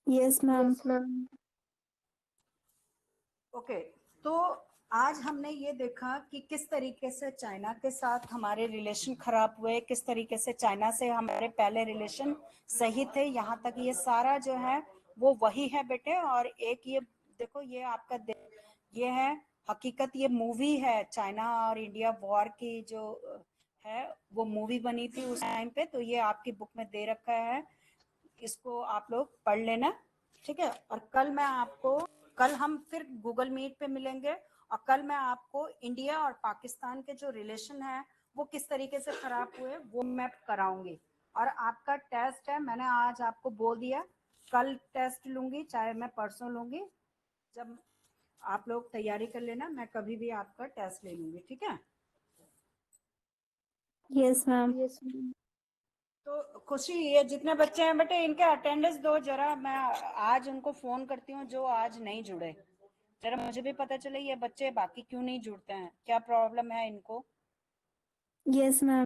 Yes ma'am. Yes ma'am. Okay, तो आज हमने ये देखा कि किस तरीके से चाइना के साथ हमारे रिलेशन खराब हुए, किस तरीके से चाइना से हमारे पहले रिलेशन सही थे, यहाँ तक ये सारा जो है वो वही है बेटे। और एक ये देखो, ये आपका ये है हकीकत, ये मूवी है चाइना और इंडिया वॉर की जो है वो मूवी बनी थी उस टाइम पे, तो ये आपकी बुक में दे रखा है, इसको आप लोग पढ़ लेना, ठीक है। और कल हम फिर गूगल मीट पे मिलेंगे, और कल मैं आपको इंडिया और पाकिस्तान के जो रिलेशन है वो किस तरीके से खराब हुए वो मैं कराऊंगी। और आपका टेस्ट है, मैंने आज आपको बोल दिया, कल टेस्ट लूंगी चाहे मैं परसों लूंगी, जब आप लोग तैयारी कर लेना, मैं कभी भी आपका टेस्ट ले लूंगी, ठीक है। Yes ma'am. Yes ma'am. तो खुशी, ये जितने बच्चे हैं बेटे इनके अटेंडेंस दो जरा, मैं आज उनको फोन करती हूँ जो आज नहीं जुड़े, जरा मुझे भी पता चले ये बच्चे बाकी क्यों नहीं जुड़ते हैं, क्या प्रॉब्लम है इनको। Yes ma'am.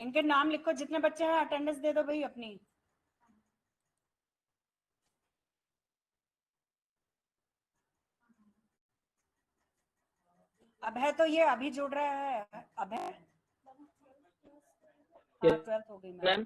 इनके नाम लिखो, जितने बच्चे हैं अटेंडेंस दे दो भाई अपनी। अभय तो ये अभी जुड़ रहा है, अभय, हाँ 12th हो गई मैम।